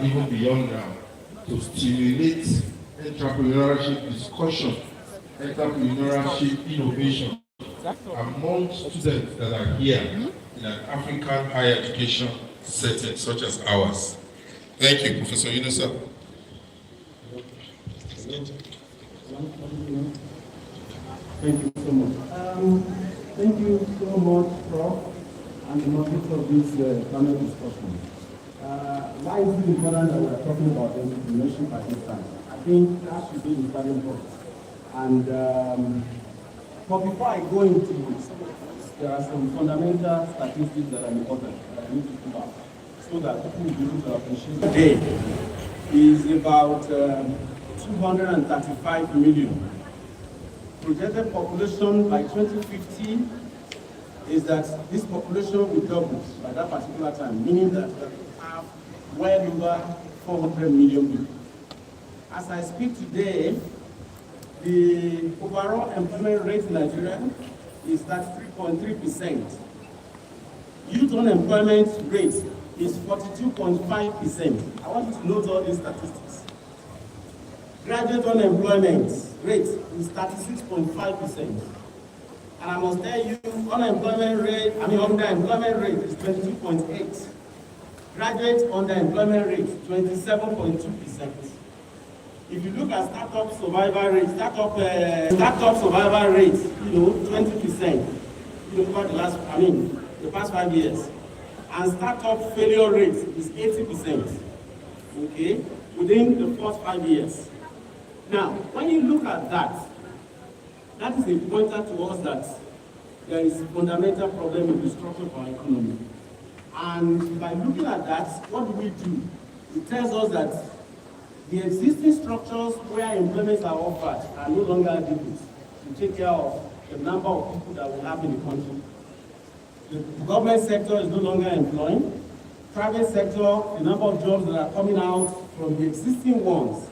and even beyond now to stimulate entrepreneurship discussion, entrepreneurship innovation among students that are here in an African higher education setting such as ours. Thank you, Professor Yunusa. Thank you so much. Thank you so much, Prof, and the moderator of this panel discussion. Why is it important that we are talking about entrepreneurship at this time? I think that should be the starting point. And but before I go into this, there are some fundamental statistics that are important that I need to pull out so that people will be able to appreciate. Today is about 235 million. Projected population by 2050 is that this population will double by that particular time, meaning that we have well over 400 million people. As I speak today, the overall employment rate in Nigeria is at 3.3%. Youth unemployment rate is 42.5%. I want you to note all these statistics. Graduate unemployment rate is 36.5%. And I must tell you, underemployment rate is 22.8%. Graduate underemployment rate, 27.2%. If you look at startup survival rate, 20%, over the past 5 years. And startup failure rate is 80%, okay, within the first 5 years. Now, when you look at that, that is a pointer to us that there is a fundamental problem in the structure of our economy. And by looking at that, what do? It tells us that the existing structures where employments are offered are no longer adequate to take care of the number of people that we have in the country. The government sector is no longer employing. Private sector, the number of jobs that are coming out from the existing ones,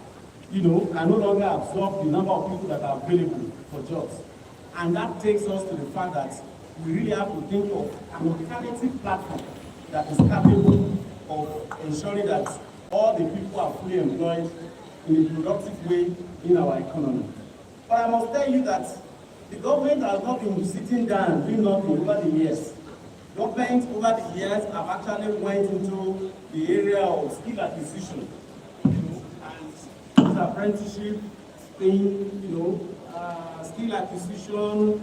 can no longer absorb the number of people that are available for jobs. And that takes us to the fact that we really have to think of an alternative platform that is capable of ensuring that all the people are fully employed in a productive way in our economy. But I must tell you that the government has not been sitting down doing nothing over the years. Government over the years have actually went into the area of skill acquisition, and apprenticeship thing, skill acquisition,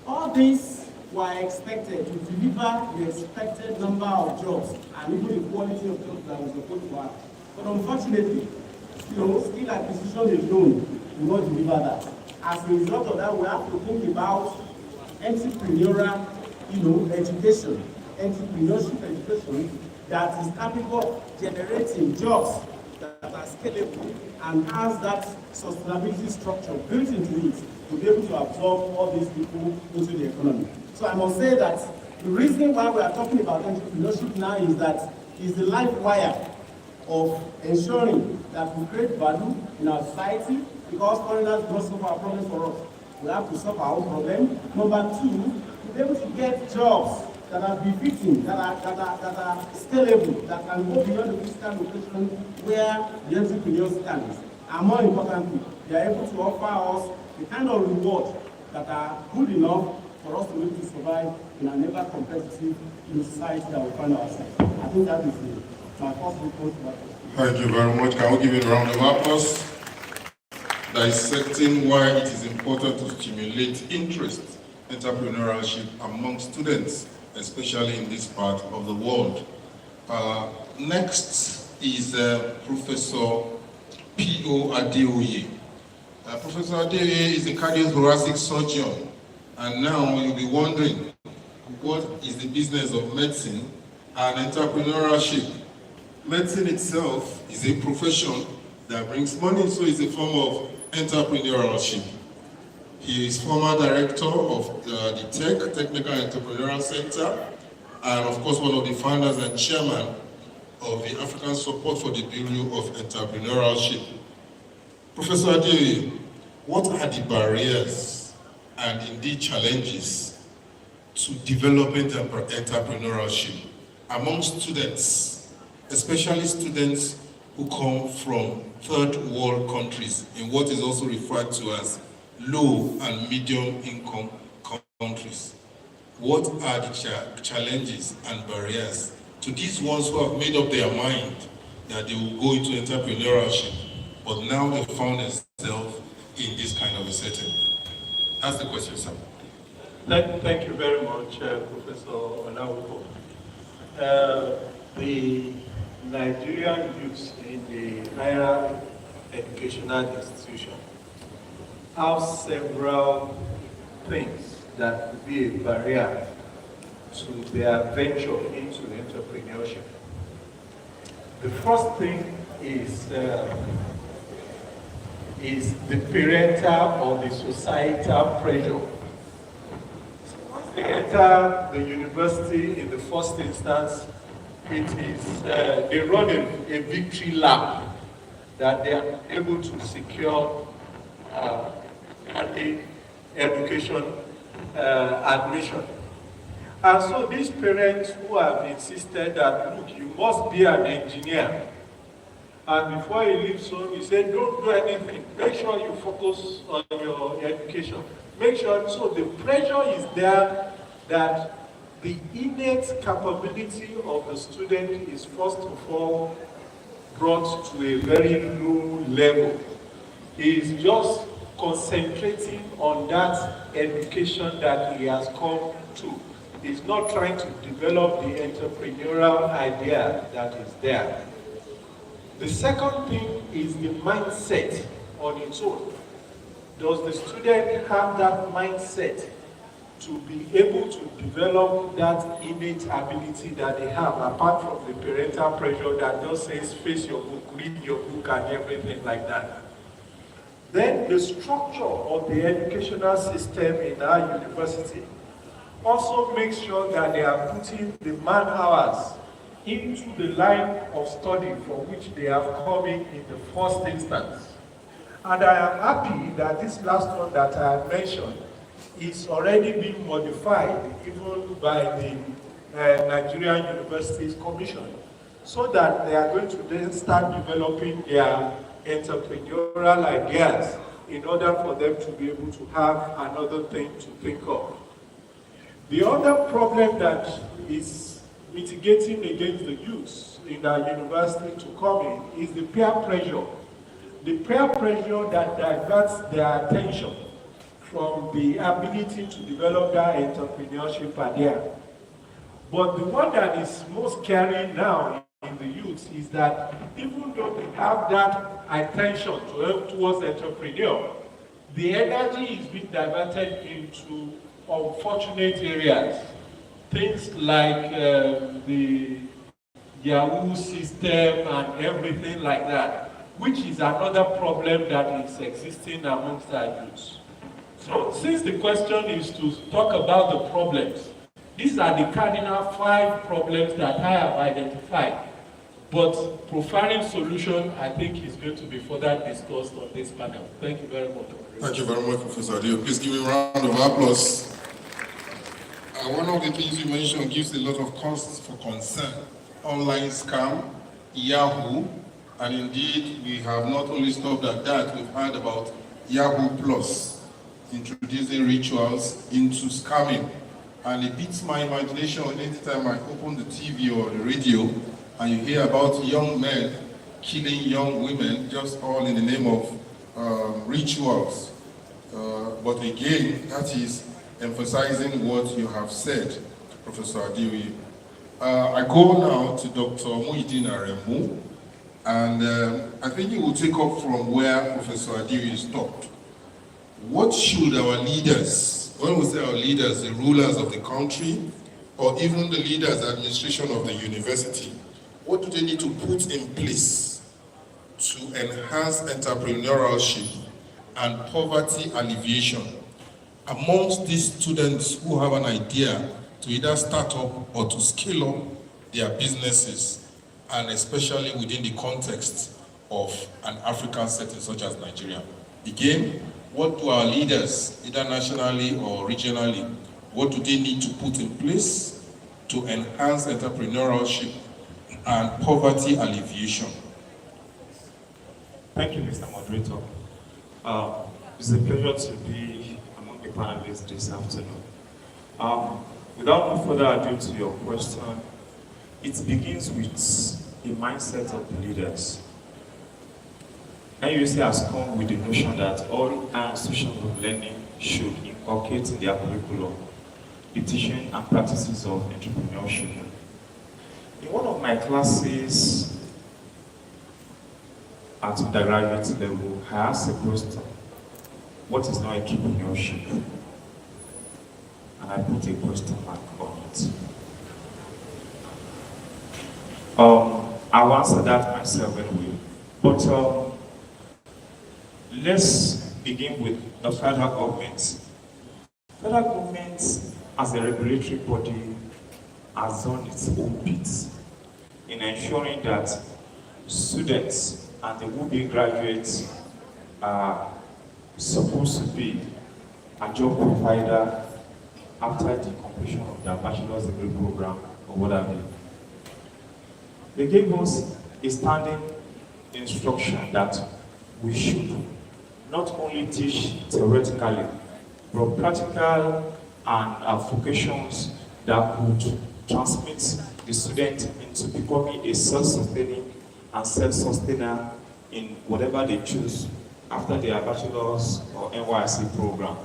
all these were expected to deliver the expected number of jobs and even the quality of jobs that was supposed to have. But unfortunately, skill acquisition alone will not deliver that. As a result of that, we have to think about entrepreneurial, education, entrepreneurship education that is capable of generating jobs that are scalable and has that sustainability structure built into it to be able to absorb all these people into the economy. So I must say that the reason why we are talking about entrepreneurship now is that it's the life wire of ensuring that we create value in our society, because foreigners don't solve our problems for us. We have to solve our own problem. Number two, to be able to get jobs that are befitting, that are scalable, that can go beyond the physical location where the entrepreneurs stand. And more importantly, they are able to offer us the kind of reward that are good enough for us to be able to survive in an ever competitive society that we find ourselves. I think that is my first report. Thank you very much. Can we give it a round of applause? Dissecting why it is important to stimulate interest, entrepreneurship among students, especially in this part of the world. Next is Professor P.O. Adeoye. Professor Adeoye is a cardiothoracic surgeon, and now you'll be wondering, what is the business of medicine and entrepreneurship? Medicine itself is a profession that brings money, so it's a form of entrepreneurship. He is former director of the TEC, Technical Entrepreneurial Center, and of course one of the founders and chairman of the African Support for the Bureau of Entrepreneurship. Professor Adeoye, what are the barriers and indeed challenges to developing entrepreneurship among students especially students who come from third world countries in what is also referred to as low and medium income countries. What are the challenges and barriers to these ones who have made up their mind that they will go into entrepreneurship, but now they found themselves in this kind of a setting? That's the question, sir. Thank you very much, Professor Olawuko. The Nigerian youths in the higher educational institution have several things that could be a barrier to their venture into entrepreneurship. The first thing is the parental or the societal pressure. They enter the university in the first instance, it is they run a victory lap that they are able to secure an education admission. And so these parents who have insisted that, look, you must be an engineer, and before you leave home, you say, don't do anything. Make sure you focus on your education. Make sure, so the pressure is there that the innate capability of the student is first of all brought to a very low level. He is just concentrating on that education that he has come to. He's not trying to develop the entrepreneurial idea that is there. The second thing is the mindset on its own. Does the student have that mindset to be able to develop that innate ability that they have, apart from the parental pressure that just says face your book, read your book and everything like that? Then the structure of the educational system in our university also makes sure that they are putting the man hours into the line of study for which they have come in the first instance. And I am happy that this last one that I have mentioned is already being modified even by the Nigerian Universities Commission, so that they are going to then start developing their entrepreneurial ideas in order for them to be able to have another thing to think of. The other problem that is mitigating against the youth in our university to come in is the peer pressure. The peer pressure that diverts their attention from the ability to develop that entrepreneurship idea. But the one that is most carrying now in the youth is that even though they have that attention towards entrepreneur, the energy is being diverted into unfortunate areas. Things like the Yahoo system and everything like that, which is another problem that is existing amongst our youth. So since the question is to talk about the problems, these are the cardinal 5 problems that I have identified. But profiling solution, I think, is going to be further discussed on this panel. Thank you very much. Thank you very much, Professor Adio. Please give me a round of applause. One of the things you mentioned gives a lot of cause for concern. Online scam, Yahoo, and indeed we have not only stopped at that, we've heard about Yahoo Plus, introducing rituals into scamming. And it beats my imagination anytime I open the TV or the radio and you hear about young men killing young women just all in the name of rituals. But again, that is emphasizing what you have said, Professor Adiwi. I go now to Dr. Muhyiddin Aremu, and I think he will take up from where Professor Adiwi stopped. What should our leaders, when we say our leaders, the rulers of the country, or even the leaders, the administration of the university, what do they need to put in place to enhance entrepreneurship and poverty alleviation amongst these students who have an idea to either start up or to scale up their businesses, and especially within the context of an African setting such as Nigeria? Again, what do our leaders, either nationally or regionally, what do they need to put in place to enhance entrepreneurship and poverty alleviation. Thank you, Mr. Moderator. It's a pleasure to be among the panelists this afternoon. Without no further ado to your question, it begins with a mindset of the leaders. NUC has come with the notion that all institutions of learning should inculcate in their curriculum the teaching and practices of entrepreneurship. In one of my classes at undergraduate level, I asked a question, what is now entrepreneurship? And I put a question mark on it. I'll answer that myself anyway. But let's begin with the federal government. Federal government, as a regulatory body, has done its own bit in ensuring that students and the would-be graduates are supposed to be a job provider after the completion of their bachelor's degree program or whatever. They gave us a standing instruction that we should not only teach theoretically, but practical and vocations that could transmit the student into becoming a self-sustaining and self-sustainer in whatever they choose after their bachelor's or NYSC program.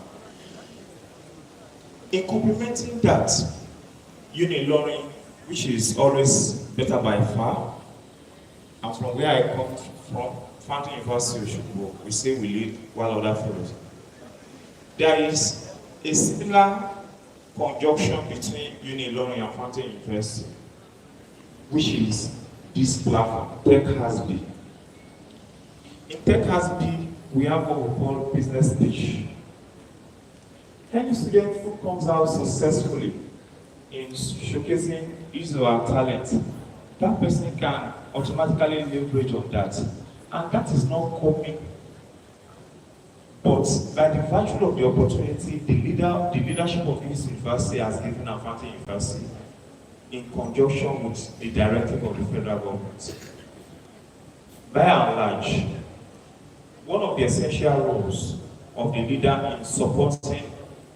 In complementing that, Unilorin, which is always better by far, and from where I come from, Fountain University, we say we lead while other follows. There is a similar conjunction between Unilorin and Fountain University, which is this platform, TEC ASBE. In TEC ASBE, we have what we call business pitch. Any student who comes out successfully in showcasing his or her talent, that person can automatically leverage on that. And that is not coming. But by the virtue of the opportunity, the leadership of this university has given a Fountain University in conjunction with the directive of the federal government. By and large, one of the essential roles of the leader in supporting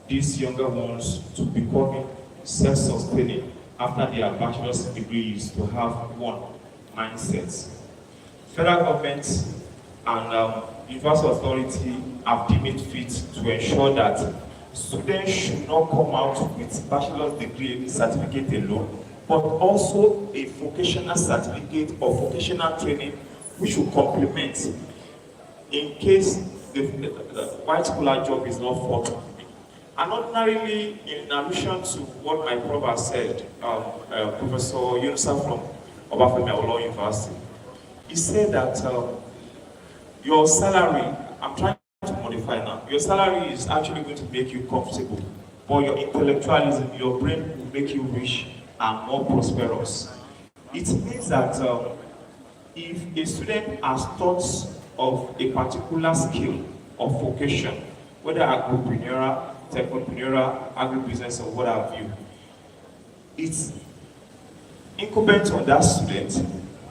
these younger ones to becoming self-sustaining after their bachelor's degree is to have one mindset. Federal government and university authority have deemed it fit to ensure that students should not come out with bachelor's degree certificate alone, but also a vocational certificate or vocational training which will complement in case the white collar job is not forthcoming. And ordinarily, in addition to what my prof has said, Professor Yunusa from Obafemi Awolowo University, he said that your salary, I'm trying to modify now, your salary is actually going to make you comfortable, but your intellectualism, your brain will make you rich and more prosperous. It means that if a student has thoughts of a particular skill or vocation, whether entrepreneurial, technopreneurial, agribusiness, or what have you, it's incumbent on that student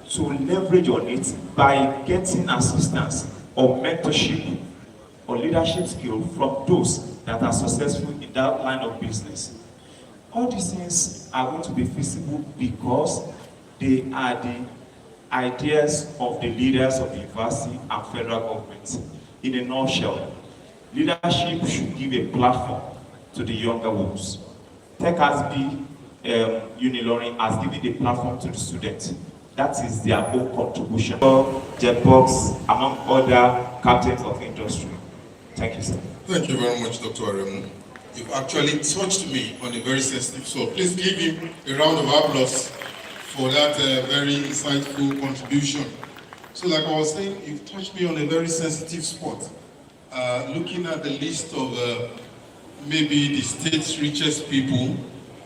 to leverage on it by getting assistance or mentorship or leadership skill from those that are successful in that line of business. All these things are going to be feasible because they are the ideas of the leaders of the university and federal government. In a nutshell, leadership should give a platform to the younger ones. TEC ASBE, Unilorin has given a platform to the students. That is their own contribution. Jetbox, among other captains of industry. Thank you, sir. Thank you very much, Dr. Aremu. You've actually touched me on a very sensitive spot. Please give him a round of applause for that very insightful contribution. So like I was saying, you've touched me on a very sensitive spot. Looking at the list of maybe the state's richest people,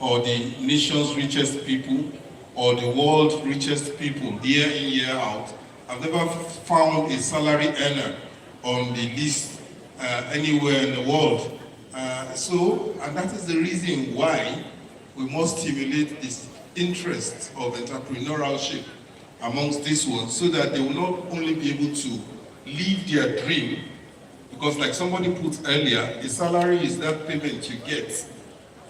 or the nation's richest people, or the world's richest people, year in, year out, I've never found a salary earner on the list anywhere in the world. And that is the reason why we must stimulate this interest of entrepreneurship amongst this one so that they will not only be able to live their dream, because like somebody put earlier, the salary is that payment you get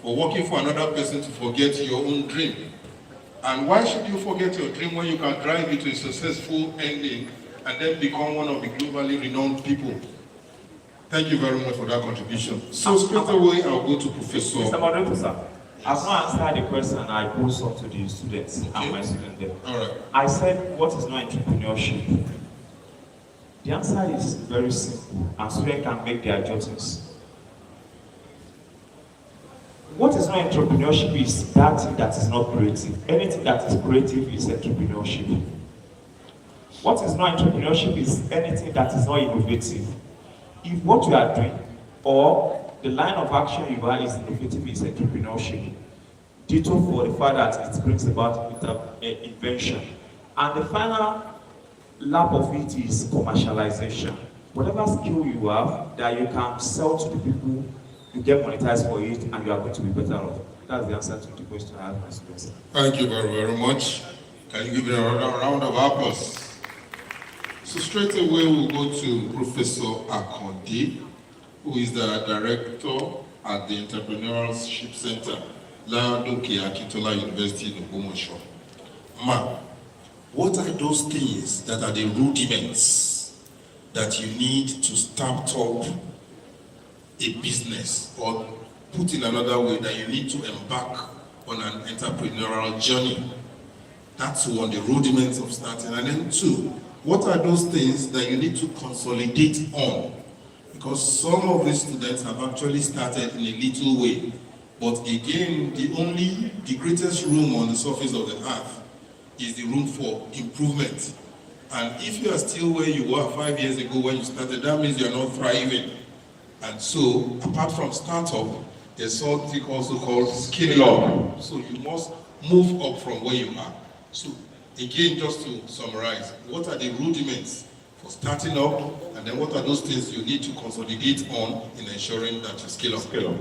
for working for another person to forget your own dream. And why should you forget your dream when you can drive it to a successful ending and then become one of the globally renowned people? Thank you very much for that contribution. So straight away, I'll go to Professor. Mr. Moderator, sir, I've not answered the question I posed up to the students and my students there. All right. I said, what is not entrepreneurship? The answer is very simple, and students can make their adjustments. What is not entrepreneurship is that thing that is not creative. Anything that is creative is entrepreneurship. What is not entrepreneurship is anything that is not innovative. If what you are doing or the line of action you are is innovative, is entrepreneurship. Ditto for the fact that it brings about invention. And the final lap of it is commercialization. Whatever skill you have that you can sell to the people, you get monetized for it, and you are going to be better off. That's the answer to the question I have, Mr. President. Thank you very, very much. Can you give it a round of applause? So straight away we'll go to Professor Akonde, who is the director at the Entrepreneurship Center, Ladoke Akintola University in Ogbomoso. Ma, what are those things that are the rudiments that you need to start up a business, or put in another way, that you need to embark on an entrepreneurial journey? That's one, the rudiments of starting. And then two, what are those things that you need to consolidate on? Because some of these students have actually started in a little way, but again, the greatest room on the surface of the earth is the room for improvement. And if you are still where you were 5 years ago when you started, that means you are not thriving. And so, apart from startup, there's something also called scaling up. So you must move up from where you are. So again, just to summarize, what are the rudiments for starting up, and then what are those things you need to consolidate on in ensuring that you scale up?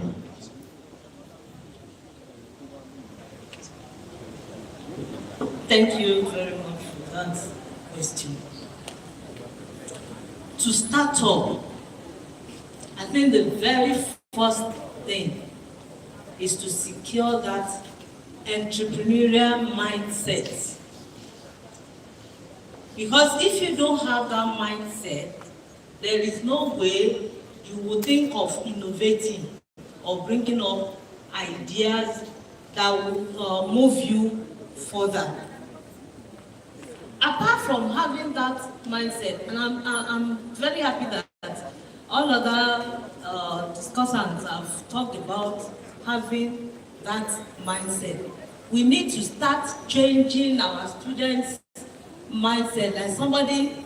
Thank you very much for that question. To start up, I think the very first thing is to secure that entrepreneurial mindset. Because if you don't have that mindset, there is no way you will think of innovating or bringing up ideas that will move you further. Apart from having that mindset, and I'm very happy that all other discussants have talked about having that mindset. We need to start changing our students' mindset, like somebody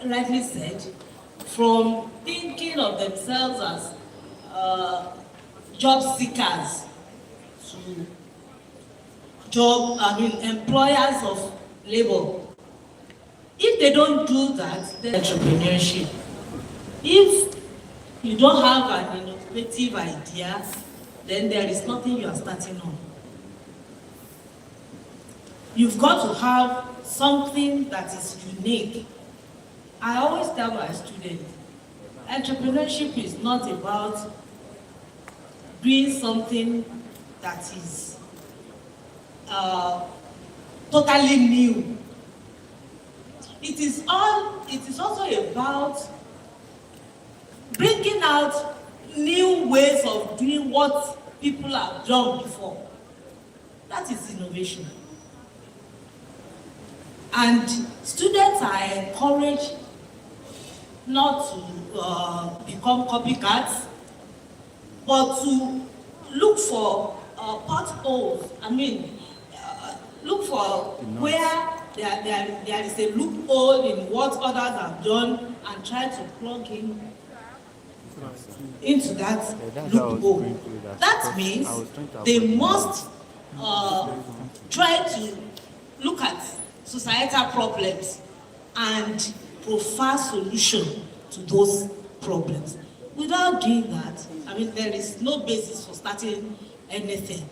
rightly said, from thinking of themselves as job seekers to employers of labor. If they don't do that, then entrepreneurship. If you don't have an innovative idea, then there is nothing you are starting on. You've got to have something that is unique. I always tell my students, entrepreneurship is not about doing something that is totally new. It is also about bringing out new ways of doing what people have done before. That is innovation. And students are encouraged not to become copycats, but to look for potholes. Look for where there is a loophole in what others have done and try to plug into that loophole. That means they must try to look at societal problems and provide solution to those problems. Without doing that, there is no basis for starting anything.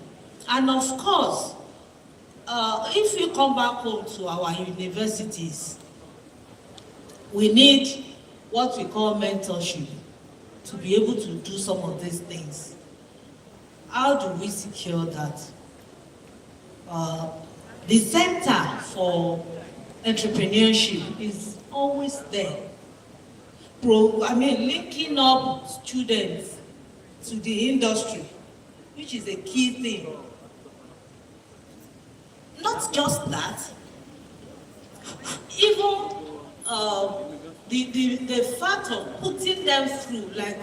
And of course, if you come back home to our universities, we need what we call mentorship to be able to do some of these things. How do we secure that? The Center for Entrepreneurship is always there. Linking up students to the industry, which is a key thing. Not just that, even the fact of putting them through, like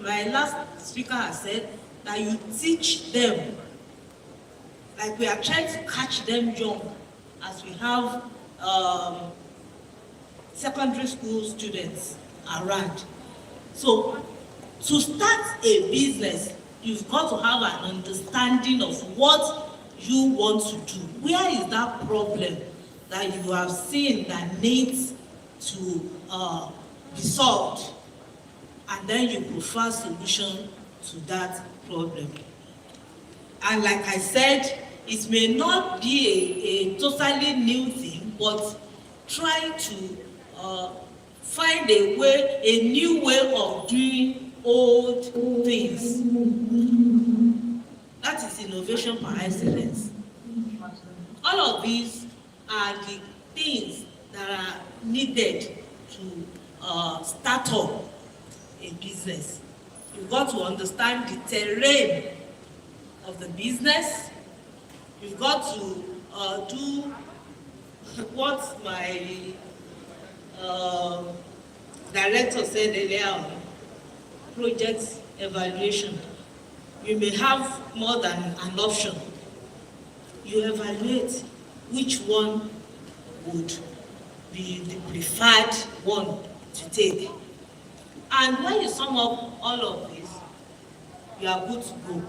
my last speaker has said, that you teach them, like we are trying to catch them young, as we have secondary school students around. So to start a business, you've got to have an understanding of what you want to do. Where is that problem that you have seen that needs to be solved? And then you prefer solution to that problem. And like I said, it may not be a totally new thing, but try to find a new way of doing old things. That is innovation by excellence. All of these are the things that are needed to start up a business. You've got to understand the terrain of the business. You've got to do what my director said earlier on, project evaluation. You may have more than an option. You evaluate which one would be the preferred one to take. And when you sum up all of this, you are good to go.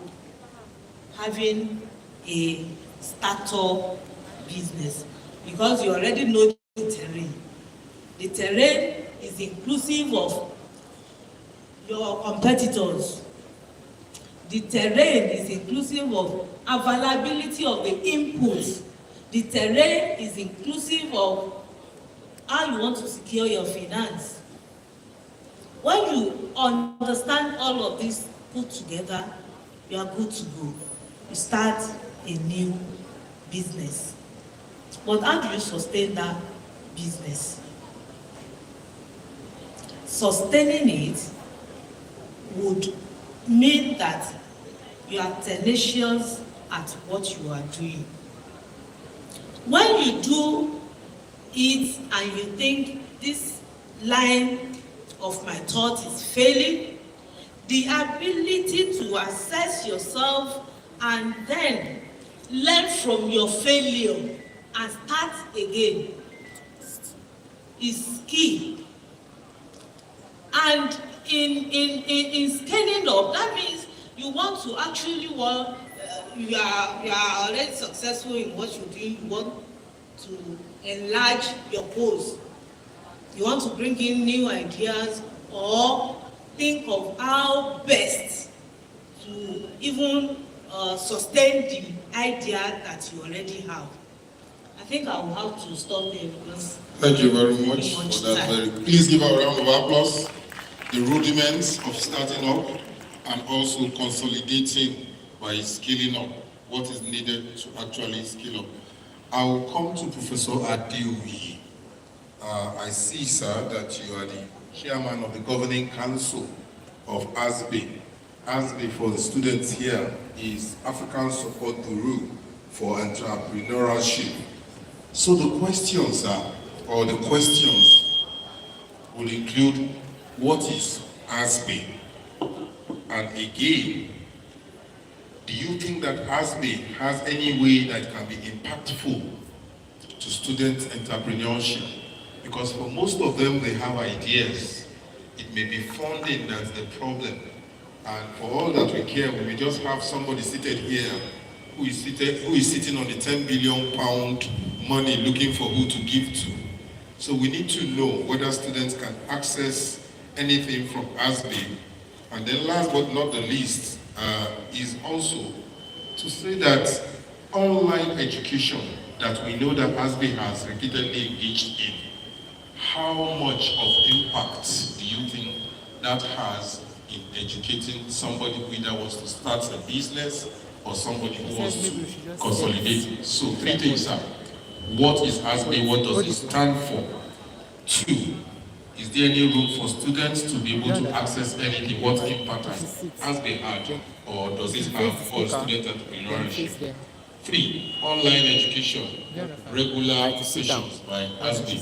Having a startup business, because you already know the terrain. The terrain is inclusive of your competitors. The terrain is inclusive of availability of the inputs. The terrain is inclusive of how you want to secure your finance. When you understand all of this put together, you are good to go. You start a new business. But how do you sustain that business? Sustaining it would mean that you are tenacious at what you are doing. When you do it and you think this line of my thought is failing, the ability to assess yourself and then learn from your failure and start again is key. And in scaling up, that means you want to actually you are already successful in what you do. You want to enlarge your goals. You want to bring in new ideas or think of how best to even sustain the idea that you already have. I think I will have to stop there because thank you very much for that. Please give a round of applause. The rudiments of starting up and also consolidating by scaling up what is needed to actually scale up. I will come to Professor Adeoye. I see, sir, that you are the chairman of the governing council of ASBE. ASBE, for the students here, is African Support Bureau for Entrepreneurship. So the questions will include, what is ASBE? And again, do you think that ASBE has any way that can be impactful to student entrepreneurship? Because for most of them, they have ideas. It may be funding that's the problem. And for all that we care, we may just have somebody seated here who is sitting on the £10 billion money looking for who to give to. So we need to know whether students can access anything from ASBE. And then last but not the least, is also to say that online education that we know that ASBE has repeatedly engaged in, how much of impact do you think that has in educating somebody who either wants to start a business or somebody who wants to consolidate? So 3 things, sir. What is ASBE? What does it stand for? 2, is there any room for students to be able to access anything? What impact has ASBE had, or does it have for student entrepreneurship? 3, online education, regular sessions by ASBE.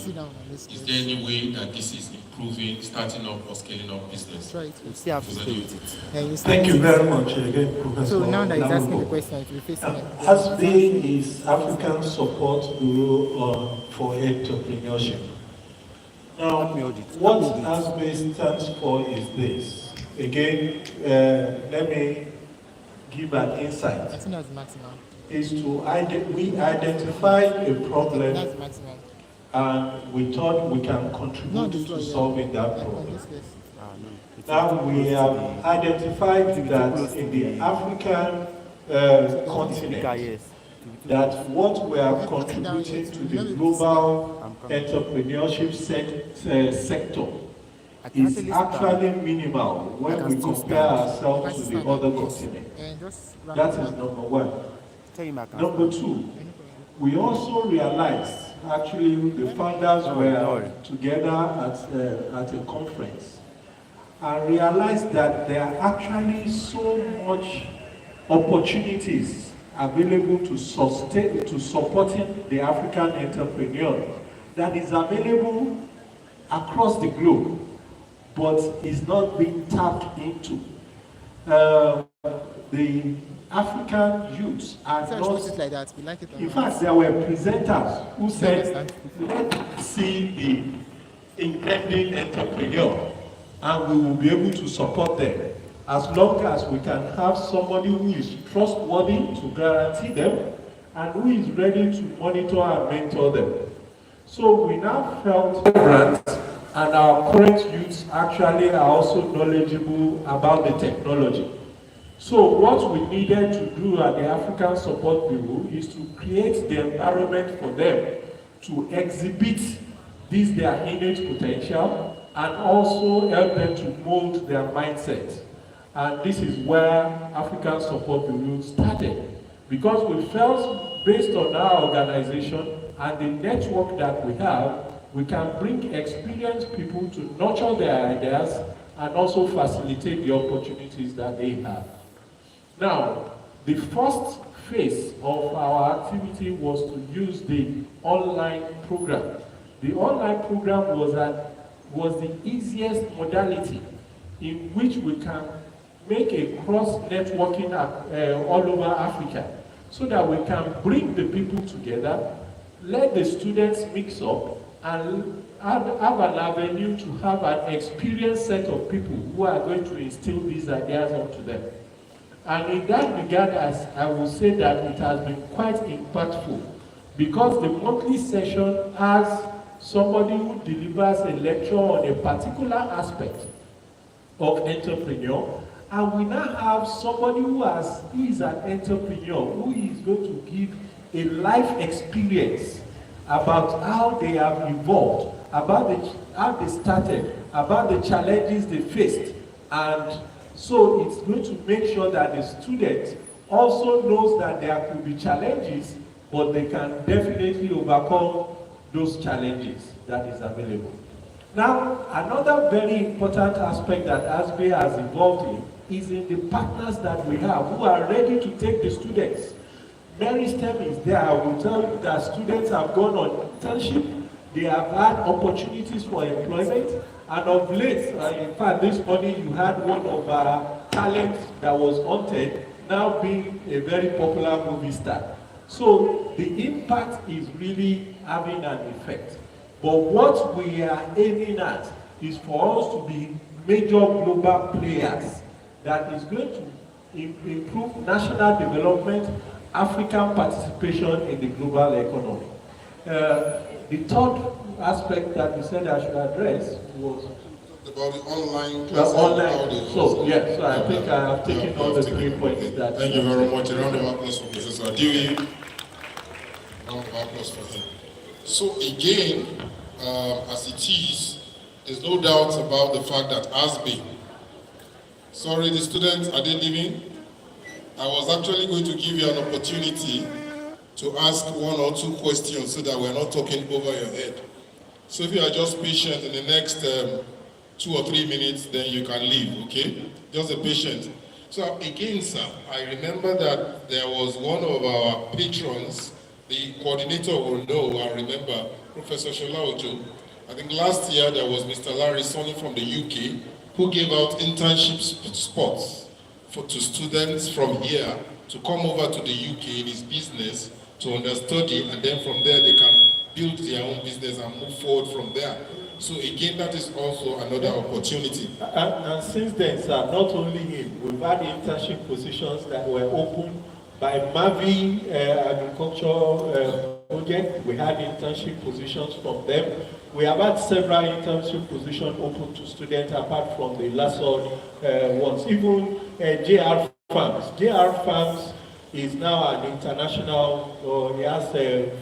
Is there any way that this is improving, starting up or scaling up business? Thank you very much again, Professor. So now that he's asking the question, it will face him. ASBE is African Support Bureau for Entrepreneurship. Now, what ASBE stands for is this. Again, let me give an insight. I think that's maximum. Is to we identified a problem That's maximum. and we thought we can contribute to solving that problem. Now we have identified that in the African continent, that what we are contributing to the global entrepreneurship sector is actually minimal when we compare ourselves to the other continent. That is number one. Number 2, we also realized, actually the founders were together at a conference and realized that there are actually so much opportunities available to supporting the African entrepreneur that is available across the globe, but is not being tapped into. The African youths are not, like that. We like it. in fact, there were presenters who said, let's see the intending entrepreneur and we will be able to support them as long as we can have somebody who is trustworthy to guarantee them and who is ready to monitor and mentor them. So we now felt grants, and our current youths actually are also knowledgeable about the technology. So what we needed to do at the African Support Bureau is to create the environment for them to exhibit this their innate potential and also help them to mold their mindset. And this is where African Support Bureau started, because we felt based on our organization and the network that we have, we can bring experienced people to nurture their ideas and also facilitate the opportunities that they have. Now, the first phase of our activity was to use the online program. The online program was the easiest modality in which we can make a cross-networking all over Africa, so that we can bring the people together, let the students mix up, and have an avenue to have an experienced set of people who are going to instill these ideas onto them. And in that regard, I will say that it has been quite impactful, because the monthly session has somebody who delivers a lecture on a particular aspect of entrepreneur, and we now have somebody who is an entrepreneur who is going to give a life experience about how they have evolved, about how they started, about the challenges they faced. And so it's going to make sure that the student also knows that there could be challenges, but they can definitely overcome those challenges that is available. Now, another very important aspect that ASBE has involved in is in the partners that we have who are ready to take the students. Mary STEM is there. I will tell you that students have gone on internship, they have had opportunities for employment, and of late, in fact, this morning you had one of our talents that was haunted now being a very popular movie star. So the impact is really having an effect. But what we are aiming at is for us to be major global players that is going to improve national development, African participation in the global economy. The third aspect that we said I should address was About the online classes. Online. So, yeah, so I think I have taken all the 3 points that. Thank you very much. A round of applause for Professor Adeoye. Round of applause for him. So again, as it is, there's no doubt about the fact that ASBE. Sorry, the students, are they leaving? I was actually going to give you an opportunity to ask 1 or 2 questions so that we're not talking over your head. So if you are just patient in the next 2 or 3 minutes, then you can leave, okay? Just be patient. So again, sir, I remember that there was one of our patrons, the coordinator will know, I remember, Professor Shola Ojo. I think last year there was Mr. Larry Sonny from the UK who gave out internship spots to students from here to come over to the UK in his business to understudy, and then from there they can build their own business and move forward from there. So again, that is also another opportunity. And since then, sir, not only him, we've had internship positions that were opened by Mavi Agriculture Project. We had internship positions from them. We have had several internship positions open to students apart from the last ones. Even JR Farms. JR Farms is now an international, he has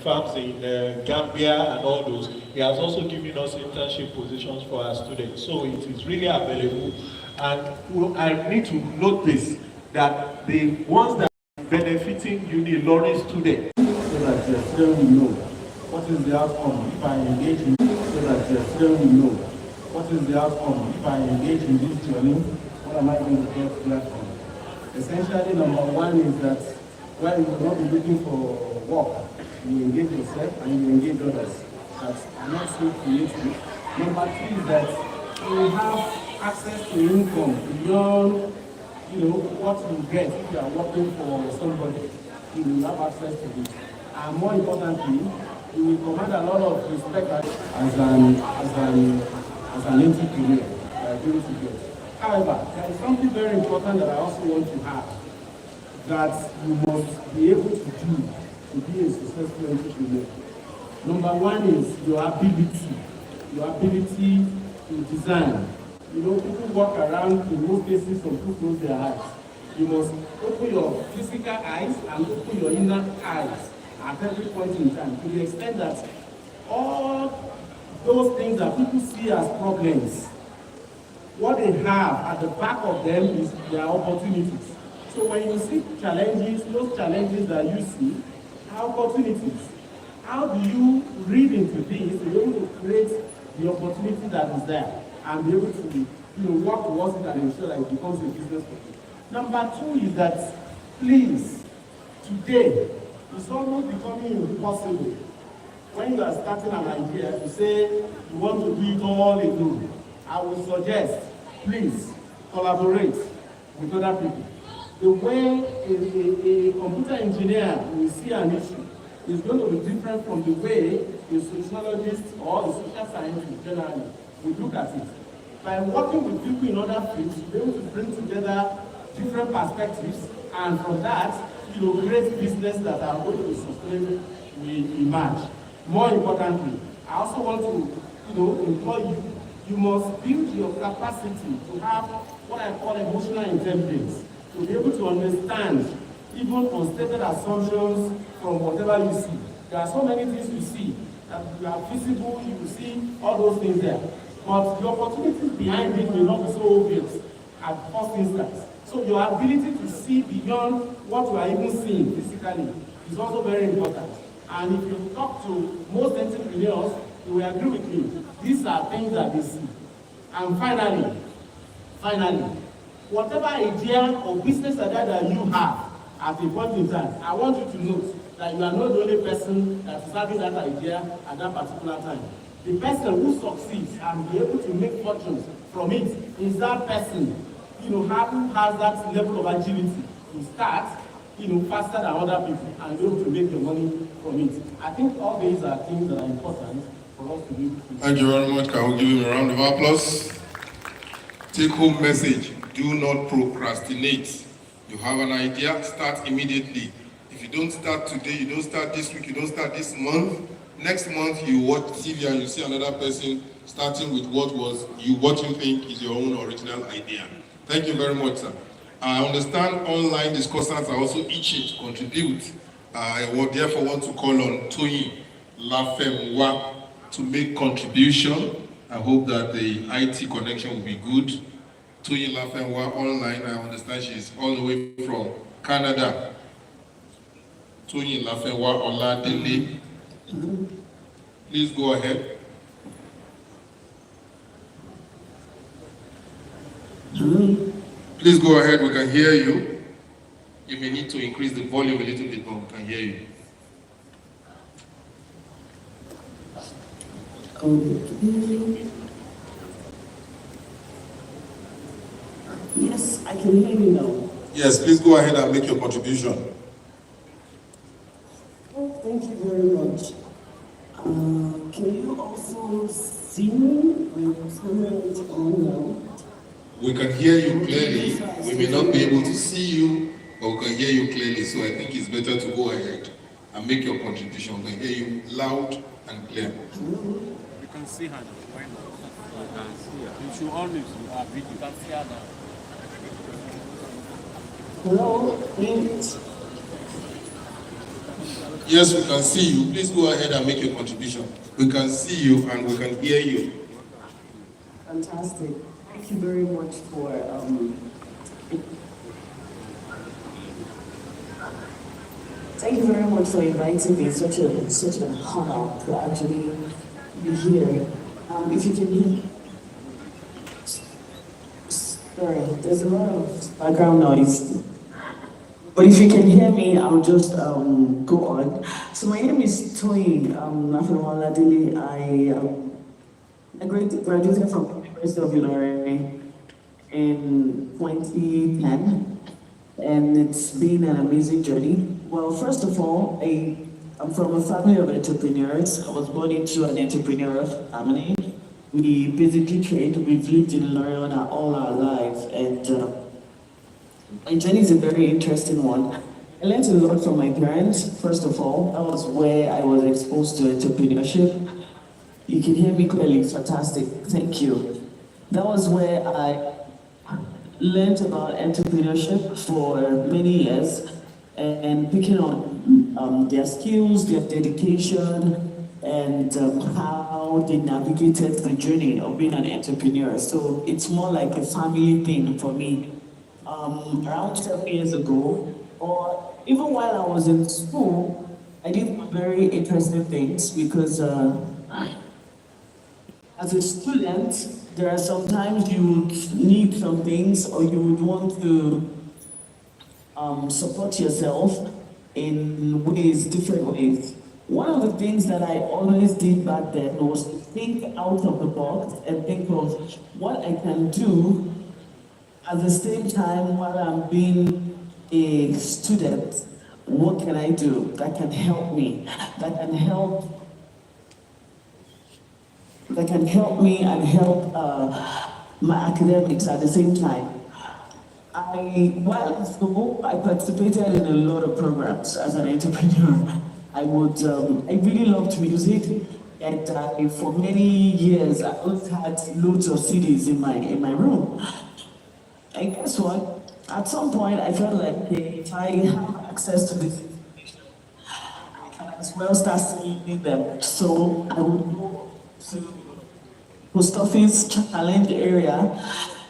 farms in Gambia and all those. He has also given us internship positions for our students. So it is really available. And I need to note this, that the ones that are benefiting Unilorin students, so that your student will know what is the outcome if I engage in, so that your student will know what is the outcome if I engage in this journey, what am I going to get from? Essentially, number 1 is that while you will not be looking for work, you engage yourself and you engage others. That's not so creative. Number 2 is that you have access to income beyond, what you get if you are working for somebody. You will have access to it. And more importantly, you will command a lot of respect as an entrepreneur. However, there is something very important that I also want to have, that you must be able to do to be a successful entrepreneur. Number 1 is your ability to design. People walk around, in most cases, some people close their eyes. You must open your physical eyes and open your inner eyes at every point in time, to the extent that all those things that people see as problems, what they have at the back of them is their opportunities. So when you see challenges, those challenges that you see are opportunities. How do you read into this to be able to create the opportunity that is there and be able to work towards it and ensure that it becomes a business for you? Number 2 is that, please, today, it's almost becoming impossible when you are starting an idea to say you want to do it all alone. I would suggest, please, collaborate with other people. The way a computer engineer will see an issue is going to be different from the way a sociologist or a social scientist generally will look at it. By working with people in other fields, you'll be able to bring together different perspectives, and from that, create business that are going to be sustainable will emerge. More importantly, I also want to implore you, you must build your capacity to have what I call emotional intelligence, to be able to understand even unstated assumptions from whatever you see. There are so many things you see that you are visible, you see all those things there. But the opportunities behind it may not be so obvious at first instance. So your ability to see beyond what you are even seeing physically is also very important. And if you talk to most entrepreneurs, you will agree with me. These are things that they see. And finally, whatever idea or business idea that you have at a point in time, I want you to note that you are not the only person that is having that idea at that particular time. The person who succeeds and be able to make fortunes from it is that person, who has that level of agility to start, faster than other people and be able to make the money from it. I think all these are things that are important for us to be able to. Thank you very much. Can we give him a round of applause? Take home message: do not procrastinate. You have an idea, start immediately. If you don't start today, you don't start this week, you don't start this month, Next month you watch TV and you see another person starting with what you think is your own original idea. Thank you very much, sir. I understand online discussants are also itching to contribute. I would therefore want to call on Toyin Lafemwa to make contribution. I hope that the IT connection will be good. Toyin Lafemwa online, I understand she's all the way from Canada. Toyin Lafemwa Oladele. Please go ahead. Please go ahead, we can hear you. You may need to increase the volume a little bit more, we can hear you. Okay. Yes, I can hear you now. Yes, please go ahead and make your contribution. Oh, thank you very much. Can you also see me? My camera is on now. We can hear you clearly. We may not be able to see you, but we can hear you clearly. So I think it's better to go ahead and make your contribution. We can hear you loud and clear. You can see her now. Why not? You can see her. You should always have video. You can see her now. Hello, please. Yes, we can see you. Please go ahead and make your contribution. We can see you and we can hear you. Fantastic. Thank you very much for thank you very much for inviting me. It's such a honor to actually be here. If you can hear, sorry, there's a lot of background noise. But if you can hear me, I'll just go on. So my name is Toyin Lafemwa-Oladele. I graduated from University of Unilorin in 2010, and it's been an amazing journey. Well, first of all, I'm from a family of entrepreneurs. I was born into an entrepreneurial family. We basically trade. We've lived in Ilorin all our lives, and my journey is a very interesting one. I learned a lot from my parents, first of all. That was where I was exposed to entrepreneurship. You can hear me clearly, it's fantastic, thank you. That was where I learned about entrepreneurship for many years and picking on their skills, their dedication, and how they navigated the journey of being an entrepreneur. So it's more like a family thing for me. Around 7 years ago, or even while I was in school, I did very interesting things because as a student, there are sometimes you would need some things or you would want to support yourself in ways, different ways. One of the things that I always did back then was to think out of the box and think of what I can do at the same time while I'm being a student. What can I do that can help me, that can help me and help my academics at the same time? While in school, I participated in a lot of programs as an entrepreneur. I really loved music, and for many years, I always had loads of CDs in my room. And guess what? At some point, I felt like, hey, if I have access to this information, I can as well start selling them. So I would go to post office challenge area,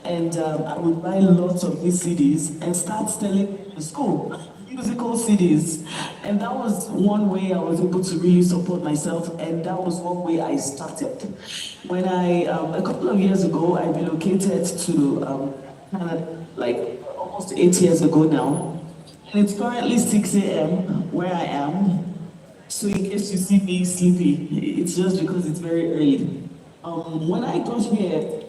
and I would buy lots of these CDs and start selling in the school, musical CDs. And that was one way I was able to really support myself, and that was one way I started. When a couple of years ago, I relocated to Canada, like almost 8 years ago now, and it's currently 6 a.m. where I am. So in case you see me sleepy, it's just because it's very early. When I got here,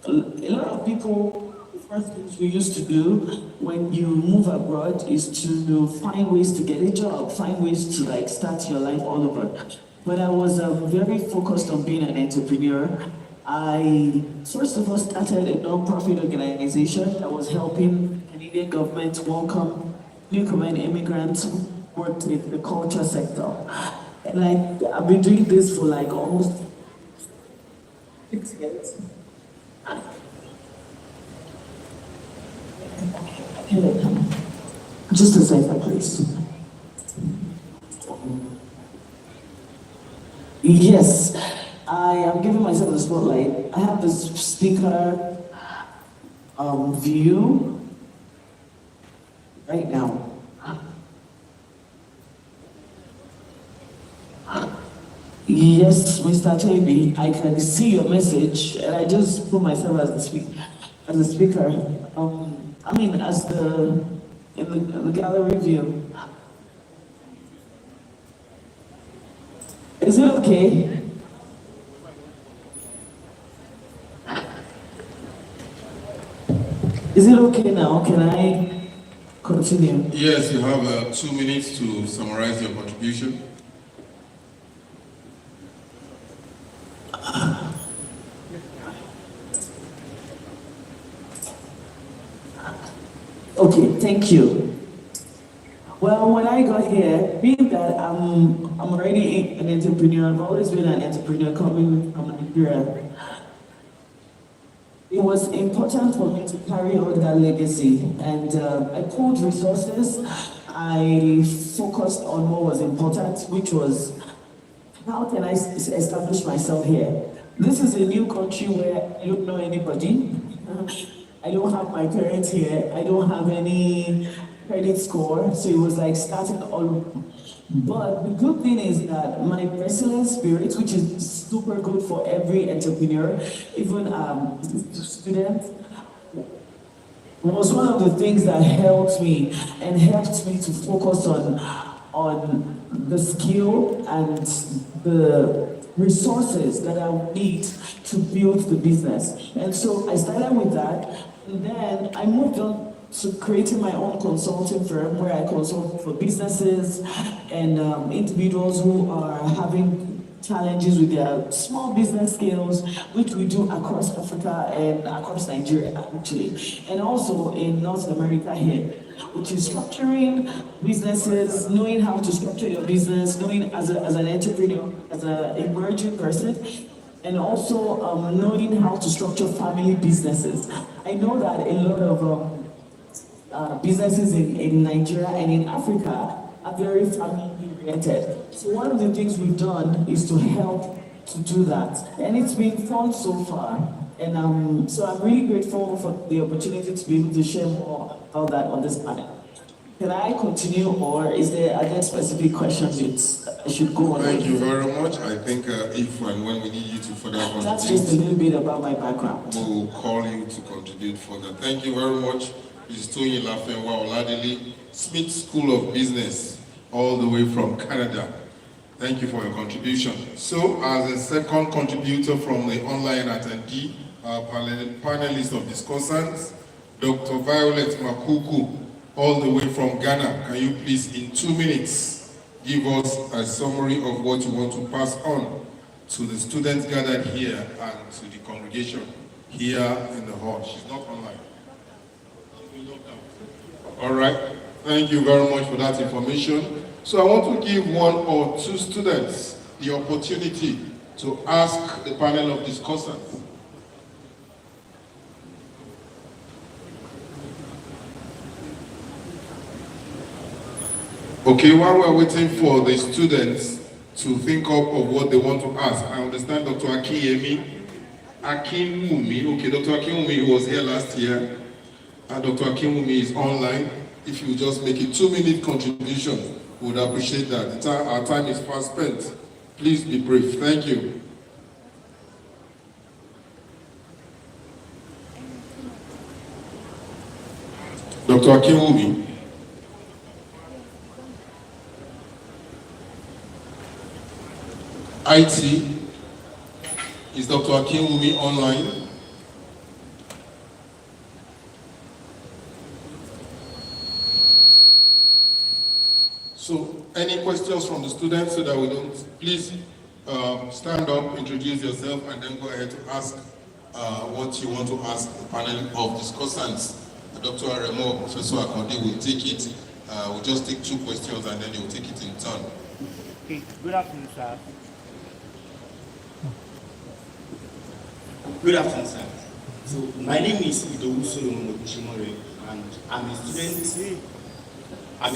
a lot of people, the first things we used to do when you move abroad is to find ways to get a job, find ways to like start your life all over. But I was very focused on being an entrepreneur. I first of all started a non-profit organization that was helping Canadian government welcome newcomer immigrants who worked in the culture sector. And I've been doing this for like almost 6 years. Just a second, please. Yes, I am giving myself the spotlight. I have this speaker view right now. Yes, Mr. Taby, I can see your message, and I just put myself as the speaker. I mean, as in the gallery view. Is it okay? Is it okay now? Can I continue? Yes, you have 2 minutes to summarize your contribution. Okay, thank you. Well, when I got here, being that I'm already an entrepreneur, I've always been an entrepreneur coming from Nigeria. It was important for me to carry on that legacy, and I pulled resources. I focused on what was important, which was how can I establish myself here? This is a new country where I don't know anybody. I don't have my parents here. I don't have any credit score, so it was like starting all over. But the good thing is that my resilient spirit, which is super good for every entrepreneur, even student, was one of the things that helped me to focus on the skill and the resources that I would need to build the business. And so I started with that, and then I moved on to creating my own consulting firm where I consult for businesses and individuals who are having challenges with their small business skills, which we do across Africa and across Nigeria actually, and also in North America here, which is structuring businesses, knowing how to structure your business, knowing as an entrepreneur, as an emerging person, and also knowing how to structure family businesses. I know that a lot of businesses in Nigeria and in Africa are very family-oriented. So one of the things we've done is to help to do that. And it's been fun so far. And so I'm really grateful for the opportunity to be able to share more about that on this panel. Can I continue, or are there specific questions I should go on? Thank you very much. I think if and when we need you to further contribute, that's just a little bit about my background. We'll call you to contribute further. Thank you very much. This is Tony Lafenwa Oladele, Smith School of Business, all the way from Canada. Thank you for your contribution. So, as a second contributor from the online attendee, our panelist of discussants, Dr. Violet Makuku, all the way from Ghana. Can you please, in 2 minutes, give us a summary of what you want to pass on to the students gathered here and to the congregation here in the hall? She's not online. All right. Thank you very much for that information. So I want to give 1 or 2 students the opportunity to ask the panel of discussants. Okay, while we're waiting for the students to think up of what they want to ask, I understand Dr. Akinwumi. Okay, Dr. Akinwumi was here last year, and Dr. Akinwumi is online. If you just make a 2-minute contribution, we would appreciate that. Our time is fast spent. Please be brief. Thank you. Dr. Akinwumi. IT, is Dr. Akinwumi online? So, any questions from the students so that we don't, please stand up, introduce yourself, and then go ahead to ask what you want to ask the panel of discussants. Dr. Aremo, Professor Akonde will take it. We'll just take 2 questions and then he will take it in turn. Okay, good afternoon, sir. Good afternoon, sir. So my name is Idowu Solomon Okushimore, and I'm a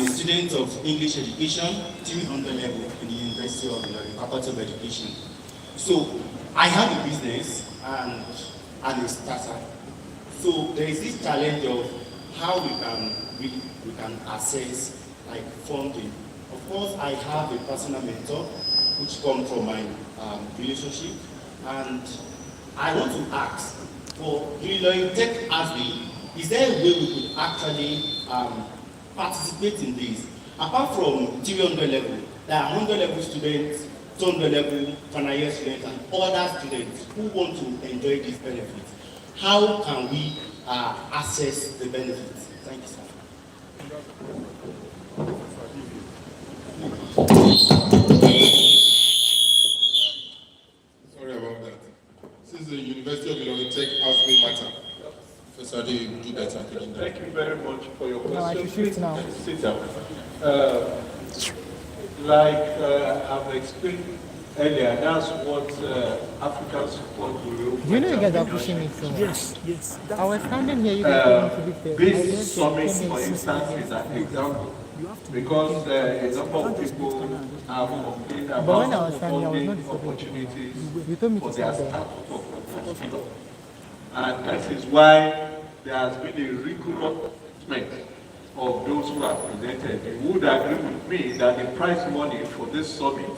student of English Education, 300 level in the University of Ilorin, Faculty of Education. So I have a business and a startup. So there is this challenge of how we can access like funding. Of course, I have a personal mentor which comes from my relationship, and I want to ask for UnilorinTEC ASBE, is there a way we could actually participate in this? Apart from 300 level, there are 100 level students, 200 level final year students, and other students who want to enjoy these benefits. How can we access the benefits? Thank you, sir. Sorry about that. This is the University of UnilorinTEC ASBE matter. Professor Ade, you do better. Thank you very much for your question. No, I should shift now. Sit down. I've explained earlier, that's what African Support Bureau. Do you know you guys are pushing me so much? Yes. I was standing here, you guys didn't keep it there. This summit, for instance, is an example. Because a number of people have complained But when I about was standing, I was not funding opportunities You told me for to their stand there. startup. And that is why there has been a recruitment of those who have presented. You would agree with me that the prize money for this summit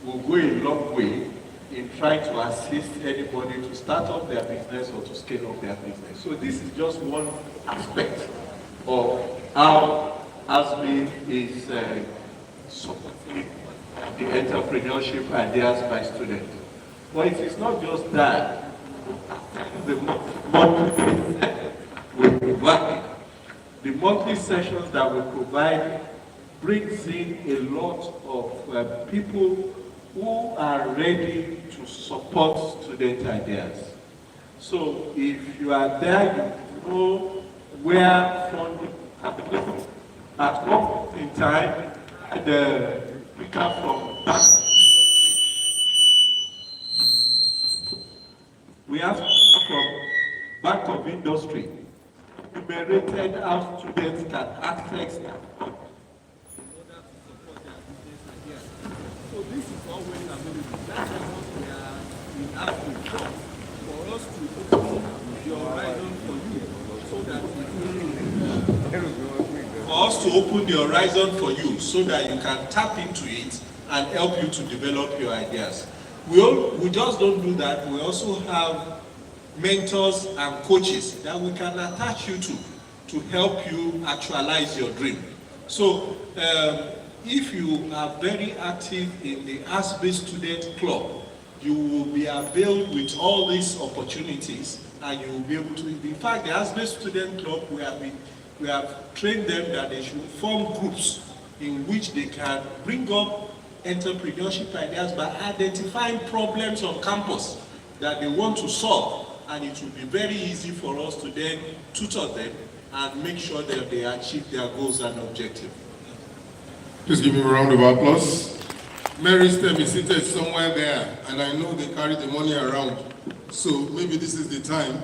will go a long way in trying to assist anybody to start up their business or to scale up their business. So this is just one aspect of how ASBE is supporting the entrepreneurship ideas by students. But it is not just that. The monthly sessions that we provide brings in a lot of people who are ready to support student ideas. So if you are there, you know where funding happens. At one point in time, the speaker from we have from Bank of Industry enumerated how students can access their funding. So this is always available. That's what we are asking for us to open the horizon for you, so that for us to open the horizon for you, so that you can tap into it and help you to develop your ideas. We just don't do that. We also have mentors and coaches that we can attach you to help you actualize your dream. So if you are very active in the ASBE Student Club, you will be availed with all these opportunities, and you will be able to. In fact, the ASBE Student Club, we have trained them that they should form groups in which they can bring up entrepreneurship ideas by identifying problems on campus that they want to solve, and it will be very easy for us to then tutor them and make sure that they achieve their goals and objectives. Please give me a round of applause. Mary's Stem is seated somewhere there, and I know they carry the money around. So maybe this is the time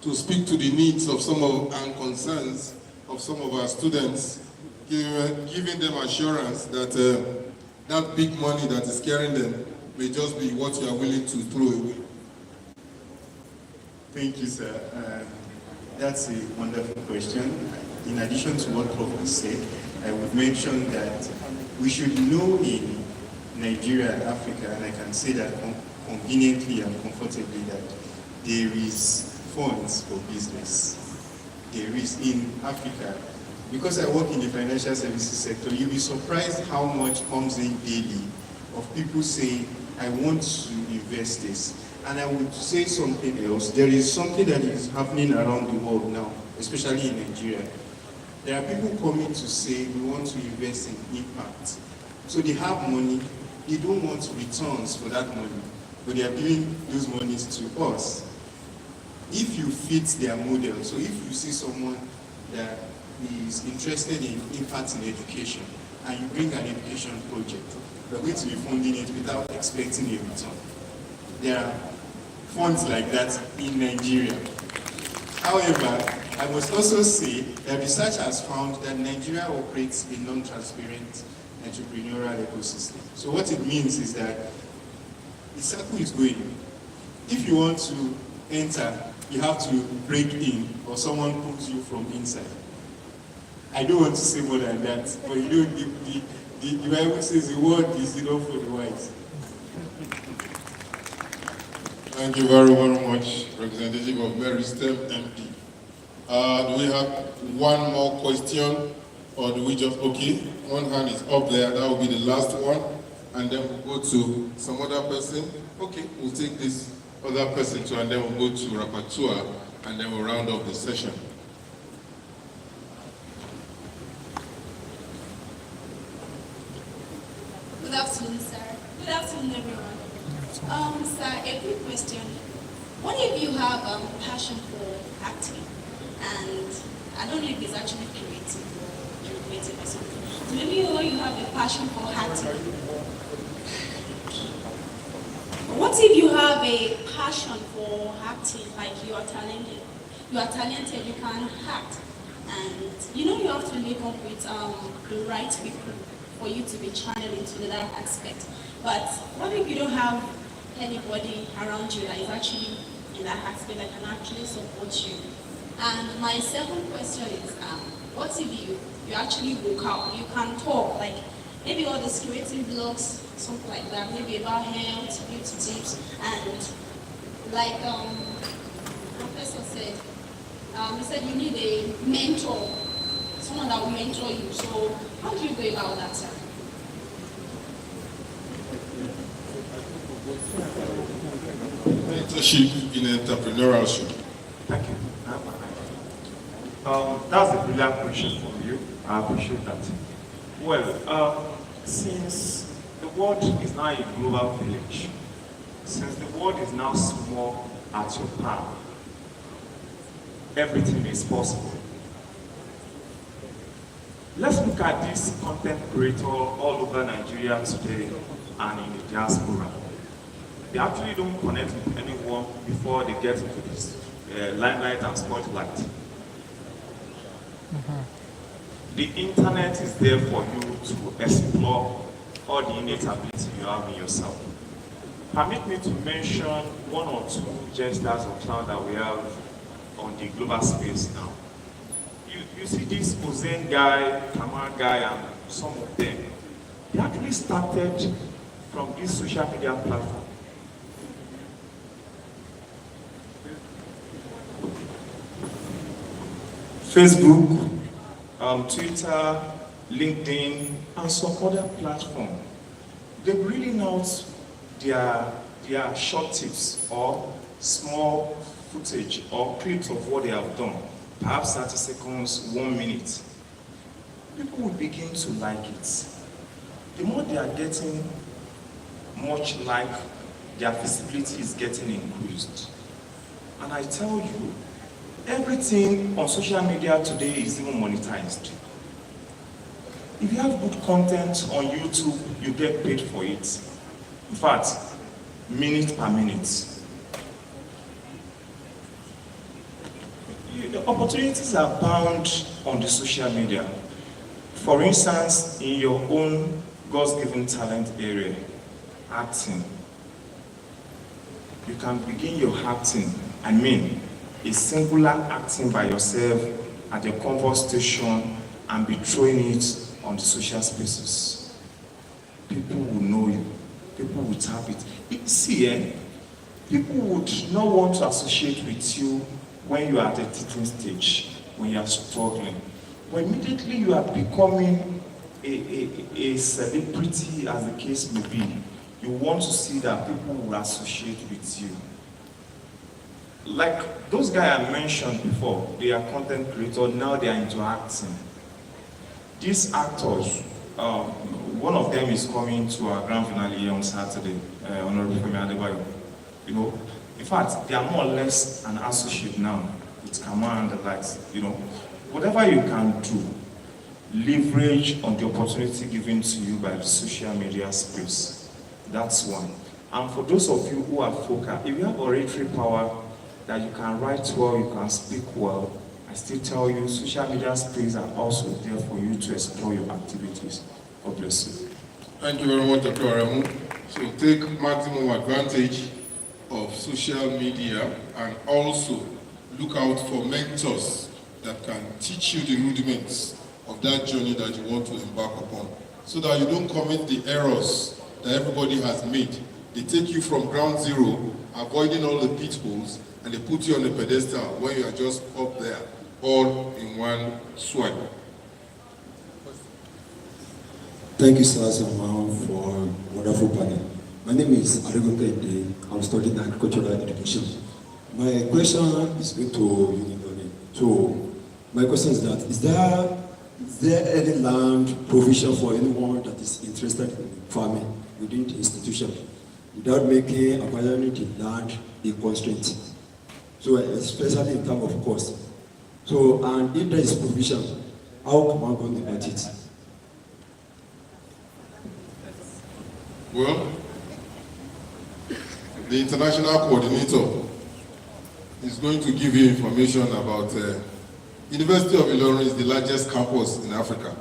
to speak to the needs of some of and concerns of some of our students, giving them assurance that that big money that is carrying them may just be what you are willing to throw away. Thank you, sir. That's a wonderful question. In addition to what Prof said, I would mention that we should know in Nigeria and Africa, and I can say that conveniently and comfortably, that there is funds for business. There is in Africa. Because I work in the financial services sector, you'll be surprised how much comes in daily of people saying, I want to invest this. And I would say something else. There is something that is happening around the world now, especially in Nigeria. There are people coming to say, we want to invest in impact. So they have money, they don't want returns for that money, but they are giving those monies to us. If you fit their model, so if you see someone that is interested in impact in education, and you bring an education project, we're going to be funding it without expecting a return. There are funds like that in Nigeria. However, I must also say that research has found that Nigeria operates a non-transparent entrepreneurial ecosystem. So what it means is that the circle is going. If you want to enter, you have to break in, or someone pulls you from inside. I don't want to say more than that, but you know, the Bible says the word is enough for the wise. Thank you very, very much, representative of Mary STEM MP. Do we have one more question, or do we just, okay, one hand is up there, that will be the last one, and then we'll go to some other person. Okay, we'll take this other person too, and then we'll go to Rapporteur, and then we'll round up the session. Good afternoon, sir. Good afternoon, everyone. Sir, a quick question. What if you have a passion for acting, and I don't know if it's actually creative or you're creative or something. So maybe you have a passion for acting. What if you have a passion for acting, like you are talented, you can act, and you have to link up with the right people for you to be channeled into that aspect. But what if you don't have anybody around you that is actually in that aspect that can actually support you? And my second question is, what if you actually woke up, you can talk, like maybe all these creative blogs, something like that, maybe about health, beauty tips, and like Professor said, he said you need a mentor, someone that will mentor you. So how do you go about that, sir? Mentorship in entrepreneurship. Thank you. That's a brilliant question from you. I appreciate that. Well, since the world is now a global village, since the world is now small at your palm, everything is possible. Let's look at this content creator all over Nigeria today and in the diaspora. They actually don't connect with anyone before they get into this limelight and spotlight. The internet is there for you to explore all the innate ability you have in yourself. Permit me to mention one or two gestures of talent that we have on the global space now. You see this Ozen guy, Kamal guy, and some of them. They actually started from this social media platform. Facebook, Twitter, LinkedIn, and some other platforms. They bring out their short tips or small footage or clips of what they have done, perhaps 30 seconds, 1 minute. People will begin to like it. The more they are getting much like, their visibility is getting increased. And I tell you, everything on social media today is even monetized. If you have good content on YouTube, you get paid for it. In fact, minute per minute. The opportunities are bound on the social media. For instance, in your own God's-given talent area, acting, you can begin your acting, a singular acting by yourself at your comfort station and be throwing it on the social spaces. People will know you. People will tap it. See, people would not want to associate with you when you are at a teaching stage, when you are struggling. But immediately you are becoming a celebrity, as the case may be, you want to see that people will associate with you. Like those guys I mentioned before, they are content creators, now they are into acting. These actors, one of them is coming to our grand finale on Saturday, Honorable Femi Adebayo. In fact, they are more or less an associate now with Kamal and the likes. Whatever you can do, leverage on the opportunity given to you by the social media space. That's one. And for those of you who are focal, if you have oratory power, that you can write well, you can speak well, I still tell you, social media space are also there for you to explore your activities. God bless you. Thank you very much, Dr. Aramu. So take maximum advantage of social media and also look out for mentors that can teach you the rudiments of that journey that you want to embark upon, so that you don't commit the errors that everybody has made. They take you from ground zero, avoiding all the pitfalls, and they put you on a pedestal where you are just up there, all in one swipe. Thank you, Sir Samuel, for a wonderful panel. My name is Arigote. I'm studying agricultural education. My question is going to Unilorin. So, my question is that, is there any land provision for anyone that is interested in farming within the institution without making acquiring the land a constraint? So, especially in terms of cost. So, and if there is provision, how can one go about it? Well, the international coordinator is going to give you information about University of Ilorin is the largest campus in Africa.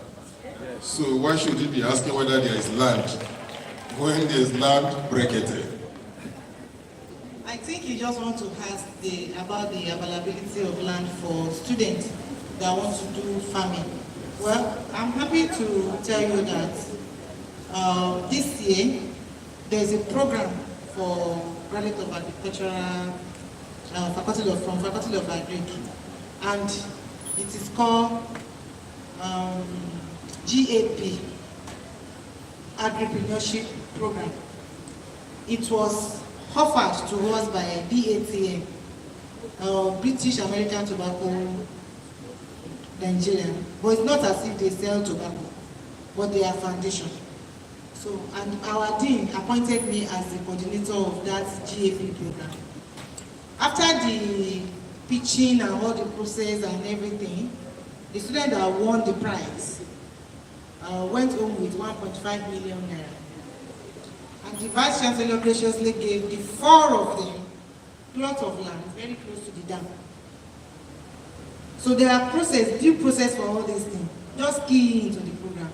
So why should he be asking whether there is land when there is land bracket? I think you just want to ask about the availability of land for students that want to do farming. Well, I'm happy to tell you that this year there's a program for graduate of agricultural faculty of agric, and it is called GAP, Agripreneurship Program. It was offered to us by BATM, British American Tobacco Nigeria, but it's not as if they sell tobacco, but they are foundation. So, and our dean appointed me as the coordinator of that GAP program. After the pitching and all the process and everything, the student that won the prize went home with 1.5 million naira. And the Vice Chancellor graciously gave the 4 of them plots of land very close to the dam. So there are due process for all these things. Just key into the program.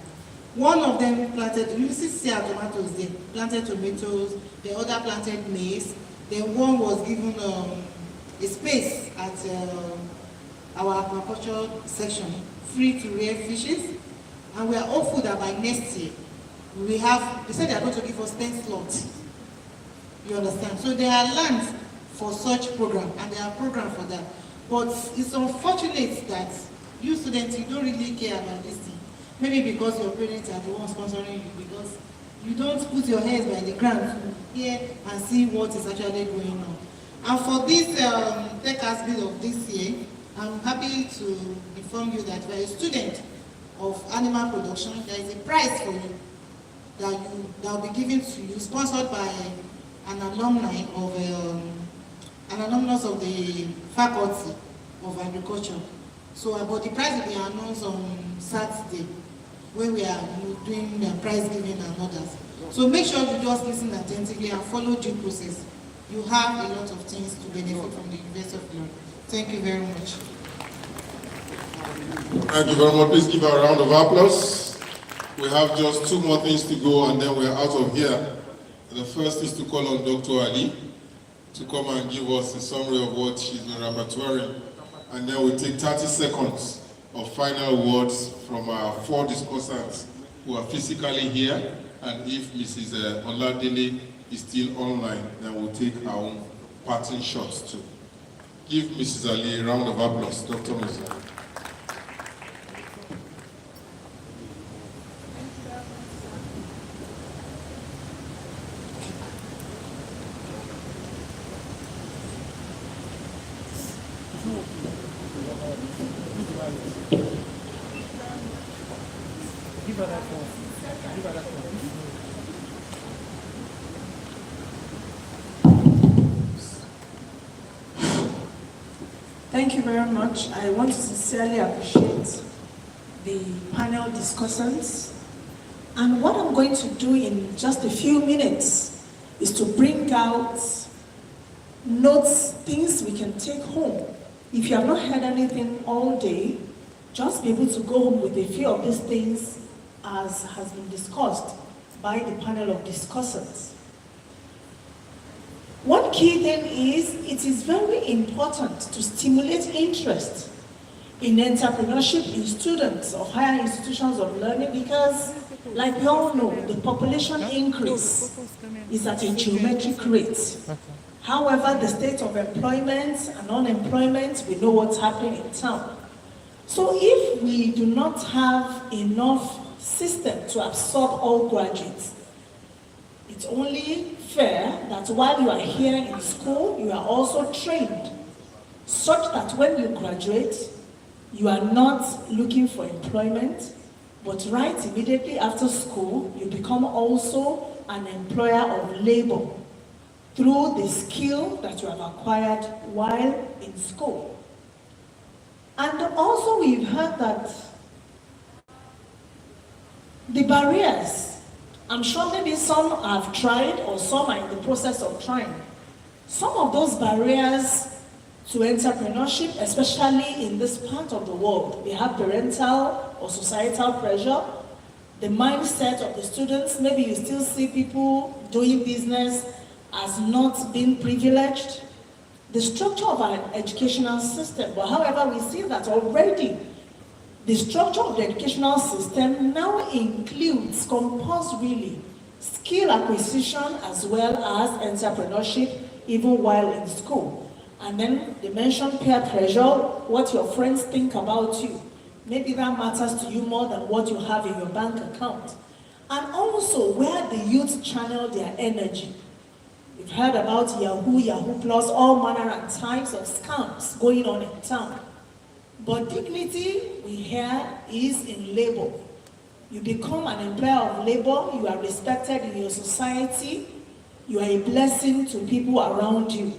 One of them planted, you see our tomatoes there, planted tomatoes, the other planted maize, then one was given a space at our aquaculture section, free to rear fishes, and we are hopeful that by next year, we have, they said they are going to give us 10 slots. You understand? So there are lands for such program, and there are programs for that. But it's unfortunate that you students, you don't really care about this thing. Maybe because your parents are the ones sponsoring you, because you don't put your heads by the ground to hear and see what is actually going on. And for this TEC ASBE of this year, I'm happy to inform you that if you are a student of animal production, there is a prize for you that will be given to you, sponsored by an alumni of an alumnus of the Faculty of Agriculture. So, but the prize will be announced on Saturday, when we are doing the prize giving and others. So make sure you just listen attentively and follow due process. You have a lot of things to benefit from the University of Ilorin. Thank you very much. Thank you very much. Please give a round of applause. We have just 2 more things to go and then we're out of here. The first is to call on Dr. Ali to come and give us a summary of what she's been repertorying. And then we'll take 30 seconds of final words from our 4 discussants who are physically here. And if Mrs. Oladele is still online, then we'll take our own parting shots too. Give Mrs. Ali a round of applause. Dr. Musa. Thank you very much. I want to sincerely appreciate the panel discussants. And what I'm going to do in just a few minutes is to bring out notes, things we can take home. If you have not heard anything all day, just be able to go home with a few of these things as has been discussed by the panel of discussants. One key thing is, it is very important to stimulate interest in entrepreneurship in students of higher institutions of learning, because, like we all know, the population increase is at a geometric rate. However, the state of employment and unemployment, we know what's happening in town. So if we do not have enough system to absorb all graduates, it's only fair that while you are here in school, you are also trained, such that when you graduate, you are not looking for employment, but right immediately after school, you become also an employer of labor through the skill that you have acquired while in school. And also we've heard that the barriers, I'm sure maybe some have tried or some are in the process of trying. Some of those barriers to entrepreneurship, especially in this part of the world, we have parental or societal pressure, the mindset of the students. Maybe you still see people doing business as not being privileged, the structure of our educational system. But however, we see that already the structure of the educational system now includes compulsorily skill acquisition as well as entrepreneurship, even while in school. And then they mentioned peer pressure, what your friends think about you. Maybe that matters to you more than what you have in your bank account. And also where the youth channel their energy. We've heard about Yahoo, Yahoo Plus, all manner and types of scams going on in town. But dignity, we hear, is in labor. You become an employer of labor, you are respected in your society, you are a blessing to people around you.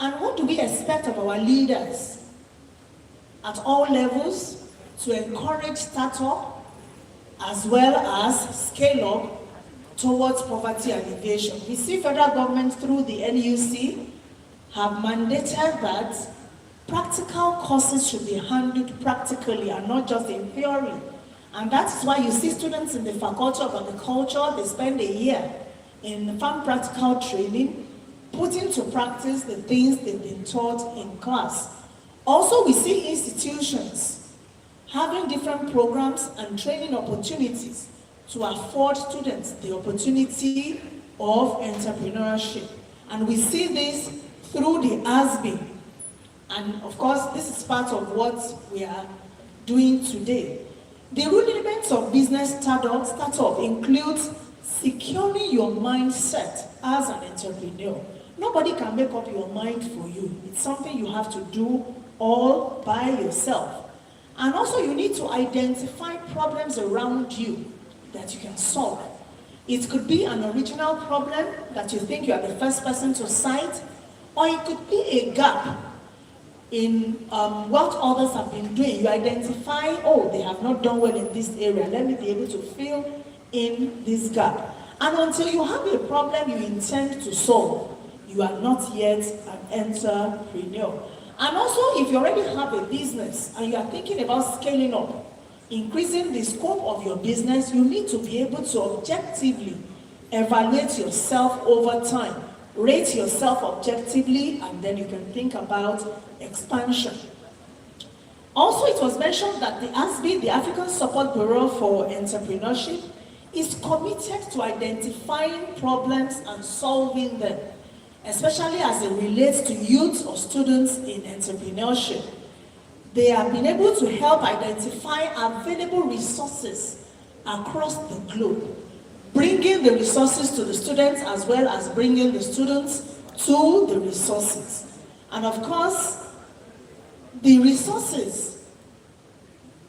And what do we expect of our leaders at all levels to encourage startup as well as scale up towards poverty alleviation? We see federal government through the NUC have mandated that practical courses should be handled practically and not just in theory. And that's why you see students in the Faculty of Agriculture, they spend a year in farm practical training, putting to practice the things they've been taught in class. Also, we see institutions having different programs and training opportunities to afford students the opportunity of entrepreneurship. And we see this through the ASBE. And of course, this is part of what we are doing today. The rudiments of business startup includes securing your mindset as an entrepreneur. Nobody can make up your mind for you. It's something you have to do all by yourself. And also you need to identify problems around you that you can solve. It could be an original problem that you think you are the first person to cite, or it could be a gap in what others have been doing. You identify, oh, they have not done well in this area. Let me be able to fill in this gap. And until you have a problem you intend to solve, you are not yet an entrepreneur. And also, if you already have a business and you are thinking about scaling up, increasing the scope of your business, you need to be able to objectively evaluate yourself over time, rate yourself objectively, and then you can think about expansion. Also, it was mentioned that the ASBE, the African Support Bureau for Entrepreneurship, is committed to identifying problems and solving them, especially as it relates to youth or students in entrepreneurship. They have been able to help identify available resources across the globe, bringing the resources to the students as well as bringing the students to the resources. And of course, the resources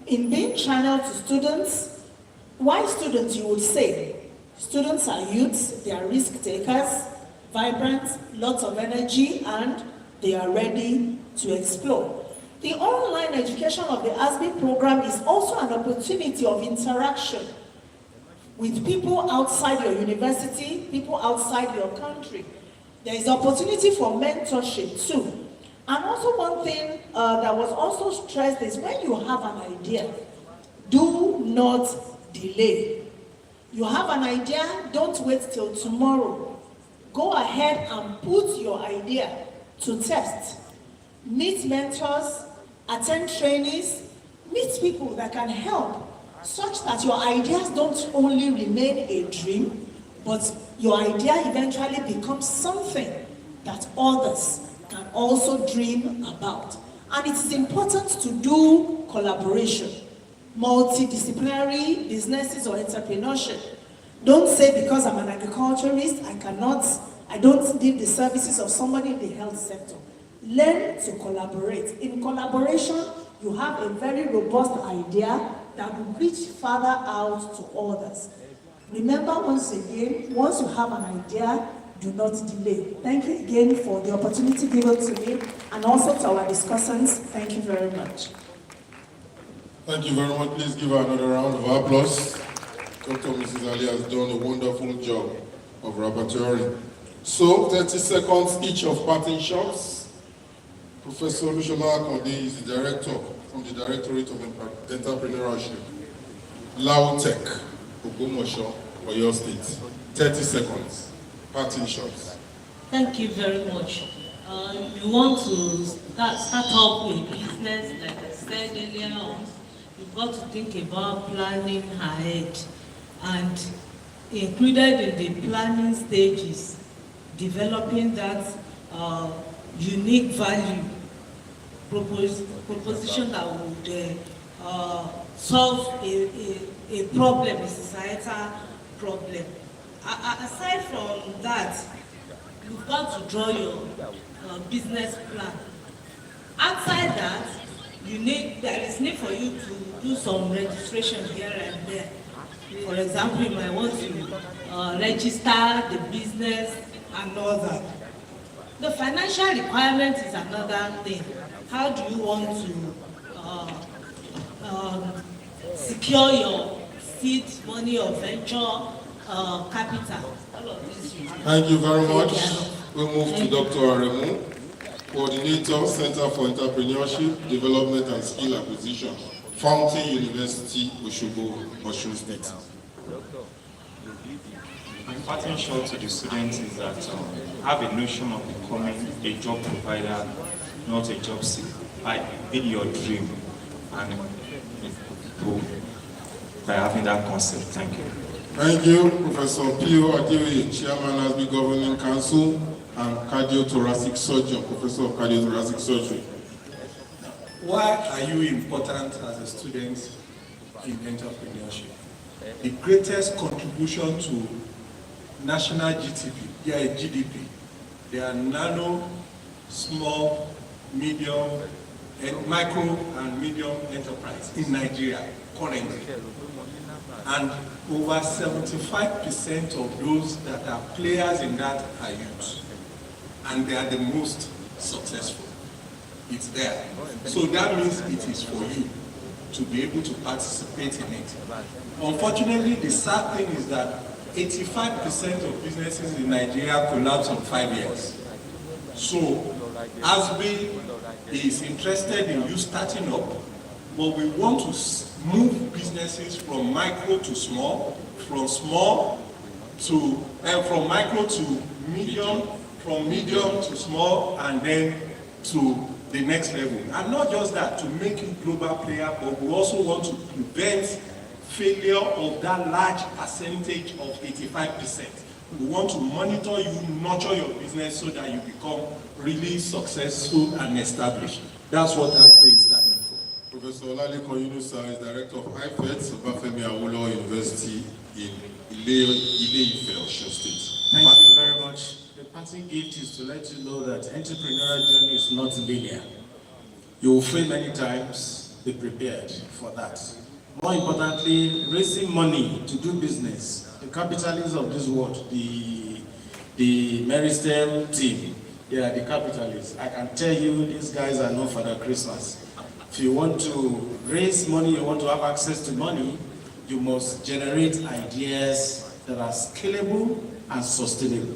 in being channeled to students. Why students, you would say? Students are youths, they are risk takers, vibrant, lots of energy, and they are ready to explore. The online education of the ASBE program is also an opportunity of interaction with people outside your university, people outside your country. There is opportunity for mentorship too. And also one thing that was also stressed is when you have an idea, do not delay. You have an idea, don't wait till tomorrow. Go ahead and put your idea to test. Meet mentors, attend trainings, meet people that can help, such that your ideas don't only remain a dream, but your idea eventually becomes something that others can also dream about. And it is important to do collaboration, multidisciplinary businesses or entrepreneurship. Don't say because I'm an agriculturist, I don't need the services of somebody in the health sector. Learn to collaborate. In collaboration, you have a very robust idea that will reach further out to others. Remember, once again, once you have an idea, do not delay. Thank you again for the opportunity given to me, and also to our discussants. Thank you very much. Thank you very much. Please give her another round of applause. Dr. Mrs. Ali has done a wonderful job of rapporteuring. So, 30 seconds each of parting shots. Professor Olusola Akonde is the director from the Directorate of Entrepreneurship, UnilorinTEC ASBE, Oyo State. 30 seconds. Parting shots. Thank you very much. You want to start up a business, like I said earlier on, you've got to think about planning ahead. And included in the planning stages, developing that unique value proposition that would solve a problem, a societal problem. Aside from that, you've got to draw your business plan. Outside that, there is need for you to do some registration here and there. For example, you might want to register the business and all that. The financial requirement is another thing. How do you want to secure your seed money or venture capital? Thank you very much. We move to Dr. Aremu, Coordinator, Center for Entrepreneurship, Development and Skill Acquisition, Fountain University, Osogbo, Osun State. My parting shot to the students is that have a notion of becoming a job provider, not a job seeker. In your dream and people by having that concept. Thank you. Thank you, Professor P.O. Adeoye, Chairman ASBE Governing Council and Cardiothoracic Surgeon, Professor of Cardiothoracic Surgery. Why are you important as a student in entrepreneurship? The greatest contribution to national GDP, they are nano, small, medium, and micro and medium enterprise in Nigeria currently. And over 75% of those that are players in that are youth. And they are the most successful. It's there. So that means it is for you to be able to participate in it. Unfortunately, the sad thing is that 85% of businesses in Nigeria collapse in 5 years. So, ASBE is interested in you starting up, but we want to move businesses from micro to small, from micro to medium, from medium to small, and then to the next level. And not just that, to make you global player, but we also want to prevent failure of that large percentage of 85%. We want to monitor you, nurture your business so that you become really successful and established. That's what ASBE is standing for. Professor Olaleko Yunusa is Director of IFET, Obafemi Awolowo University in Ile-Ife, Osun State. Thank you very much. The parting gift is to let you know that entrepreneurial journey is not linear. You will fail many times, be prepared for that. More importantly, raising money to do business. The capitalists of this world, the Meristem team, they are the capitalists. I can tell you these guys are not Father Christmas. If you want to raise money, you want to have access to money, you must generate ideas that are scalable and sustainable.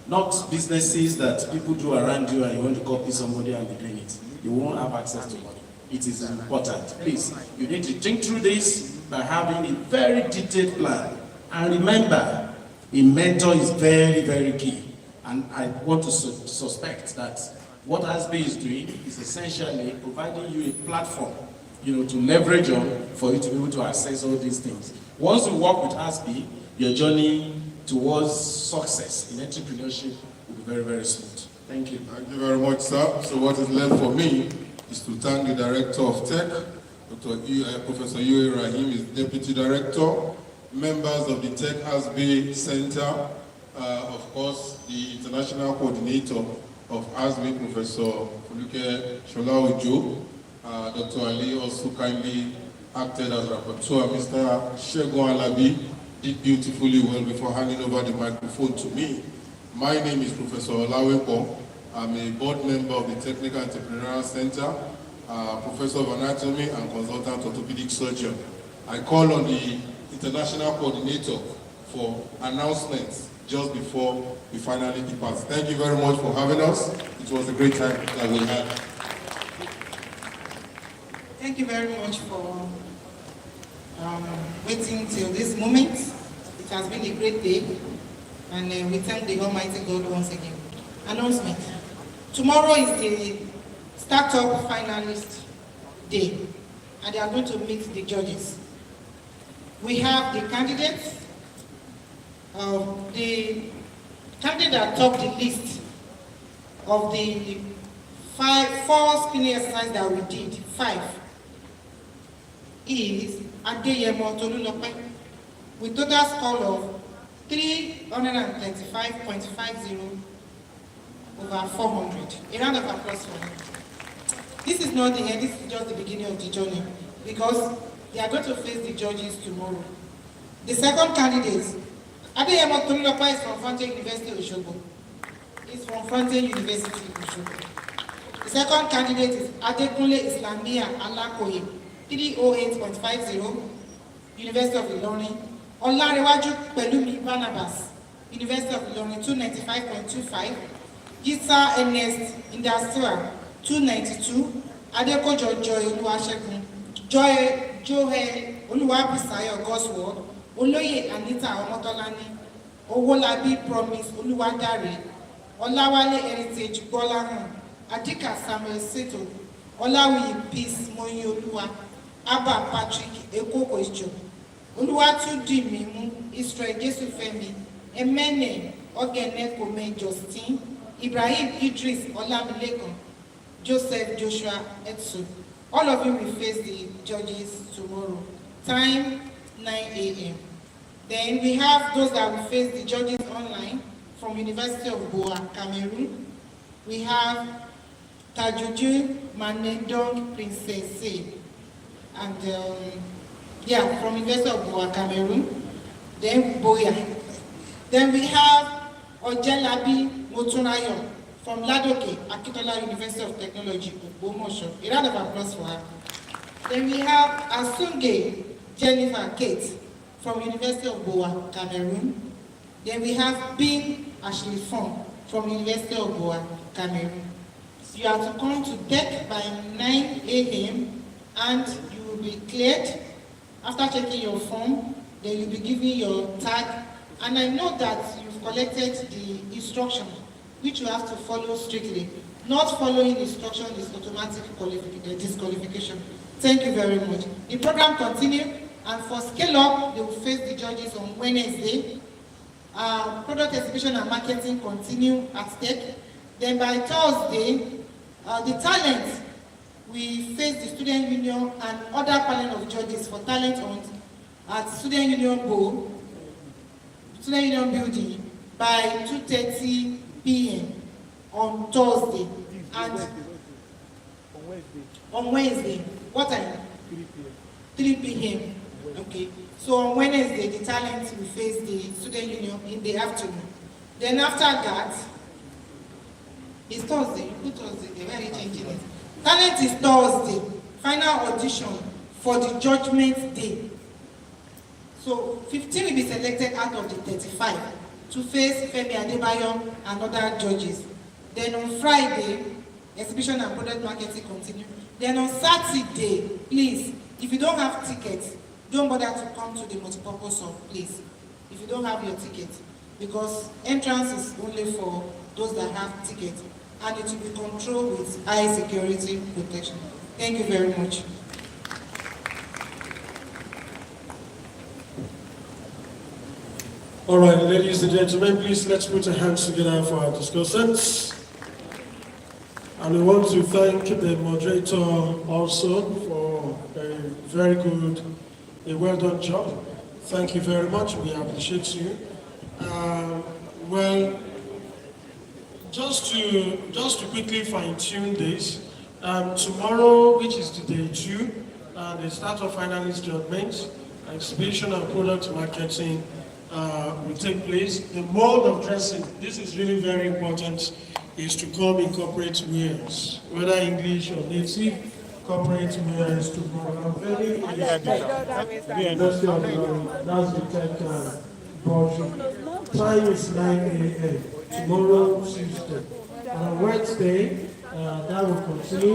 Not businesses that people do around you and you want to copy somebody and be doing it. You won't have access to money. It is important. Please, you need to think through this by having a very detailed plan. And remember, a mentor is very, very key. And I want to suspect that what ASBE is doing is essentially providing you a platform, to leverage on for you to be able to access all these things. Once you work with ASBE, your journey towards success in entrepreneurship will be very, very smooth. Thank you. Thank you very much, sir. So what is left for me is to thank the Director of Tech, Professor Yue Rahim is Deputy Director, members of the TEC ASBE Center, of course, the International Coordinator of ASBE, Professor Fuluke Shola Ojo, Dr. Ali also kindly acted as rapporteur. Mr. Shegun Alabi did beautifully well before handing over the microphone to me. My name is Professor Olawepo. I'm a board member of the Technical Entrepreneurial Center, professor of anatomy and consultant orthopedic surgeon. I call on the international coordinator for announcements just before we finally depart. Thank you very much for having us. It was a great time that we had. Thank you very much for waiting till this moment. It has been a great day, and we thank the Almighty God once again. Announcement. Tomorrow is the Startup Finalist Day, and they are going to meet the judges. We have the candidates, the candidate that topped the list of the four screening exercises that we did, 5, is Adeyemo Tolulope with total score of 335.50 over 400. A round of applause for him. This is not the end, this is just the beginning of the journey, because they are going to face the judges tomorrow. The second candidate, Adeyemo Tolulope, is from Fountain University Osogbo. He's from Fountain University Osogbo. The second candidate is Adekunle Islamia Alakoye, 308.50, University of Ilorin. Olarewaju Pelumi Barnabas, University of Ilorin, 295.25. Gisa Ernest Industrial, 292. Adekojo Joy Oluwasegun, Joy Oluwabisayo Gosword, Oloye Anita Omotolani, Owolabi Promise Oluwadare, Olawale Heritage Gbolahan, Adika Samuel Seto, Olawi Peace Moyoluwa, Abba Patrick Ekoko-Ijo, Oluwatudimimu Israel Jesufemi, Emene Ogenekome Justin, Ibrahim Idris Olamilekan, Joseph Joshua Etsu. All of you will face the judges tomorrow. Time 9 a.m. Then we have those that will face the judges online from University of Boa, Cameroon. We have Tajuju Manendong Princess, and from University of Boa, Cameroon. Then Boya. Then we have Ojelabi Motunayo from Ladoke, Akitola University of Technology, Ogbomoso. A round of applause for her. Then we have Asunge Jennifer Kate from University of Boa, Cameroon. Then we have Bin Ashley Fong from University of Boa, Cameroon. You are to come to TEC by 9 a.m. and you will be cleared. After checking your form, then you'll be given your tag. And I know that you've collected the instruction, which you have to follow strictly. Not following instruction is automatic disqualification. Thank you very much. The program continues, and for scale up, they will face the judges on Wednesday. Product exhibition and marketing continue at TEC. Then by Thursday, the talent, we face the student union and other panel of judges for talent hunt at Student Union building by 2:30 p.m. on Thursday. And on Wednesday, what time? 3 p.m. Okay. So on Wednesday, the talent will face the student union in the afternoon. Then after that, It's Thursday. You put Thursday there. Where are you changing it? Talent is Thursday. Final audition for the judgment day. So 15 will be selected out of the 35 to face Femi Adebayo and other judges. Then on Friday, exhibition and product marketing continue. Then on Saturday, please, if you don't have tickets, don't bother to come to the multipurpose hall, please. If you don't have your ticket, because entrance is only for those that have tickets, and it will be controlled with high security protection. Thank you very much. All right, ladies and gentlemen, please let's put our hands together for our discussants. And we want to thank the moderator also for a very good, a well done job. Thank you very much. We appreciate you. Well, just to quickly fine-tune this, tomorrow, which is the day 2, the start of finalist judgment, exhibition and product marketing will take place. The mode of dressing, this is really very important, is to come in corporate wears, whether English or native. Corporate wears tomorrow. Very University of Unilorin, that's the tech brochure. Time is 9 a.m. tomorrow, Tuesday. And on Wednesday, that will continue.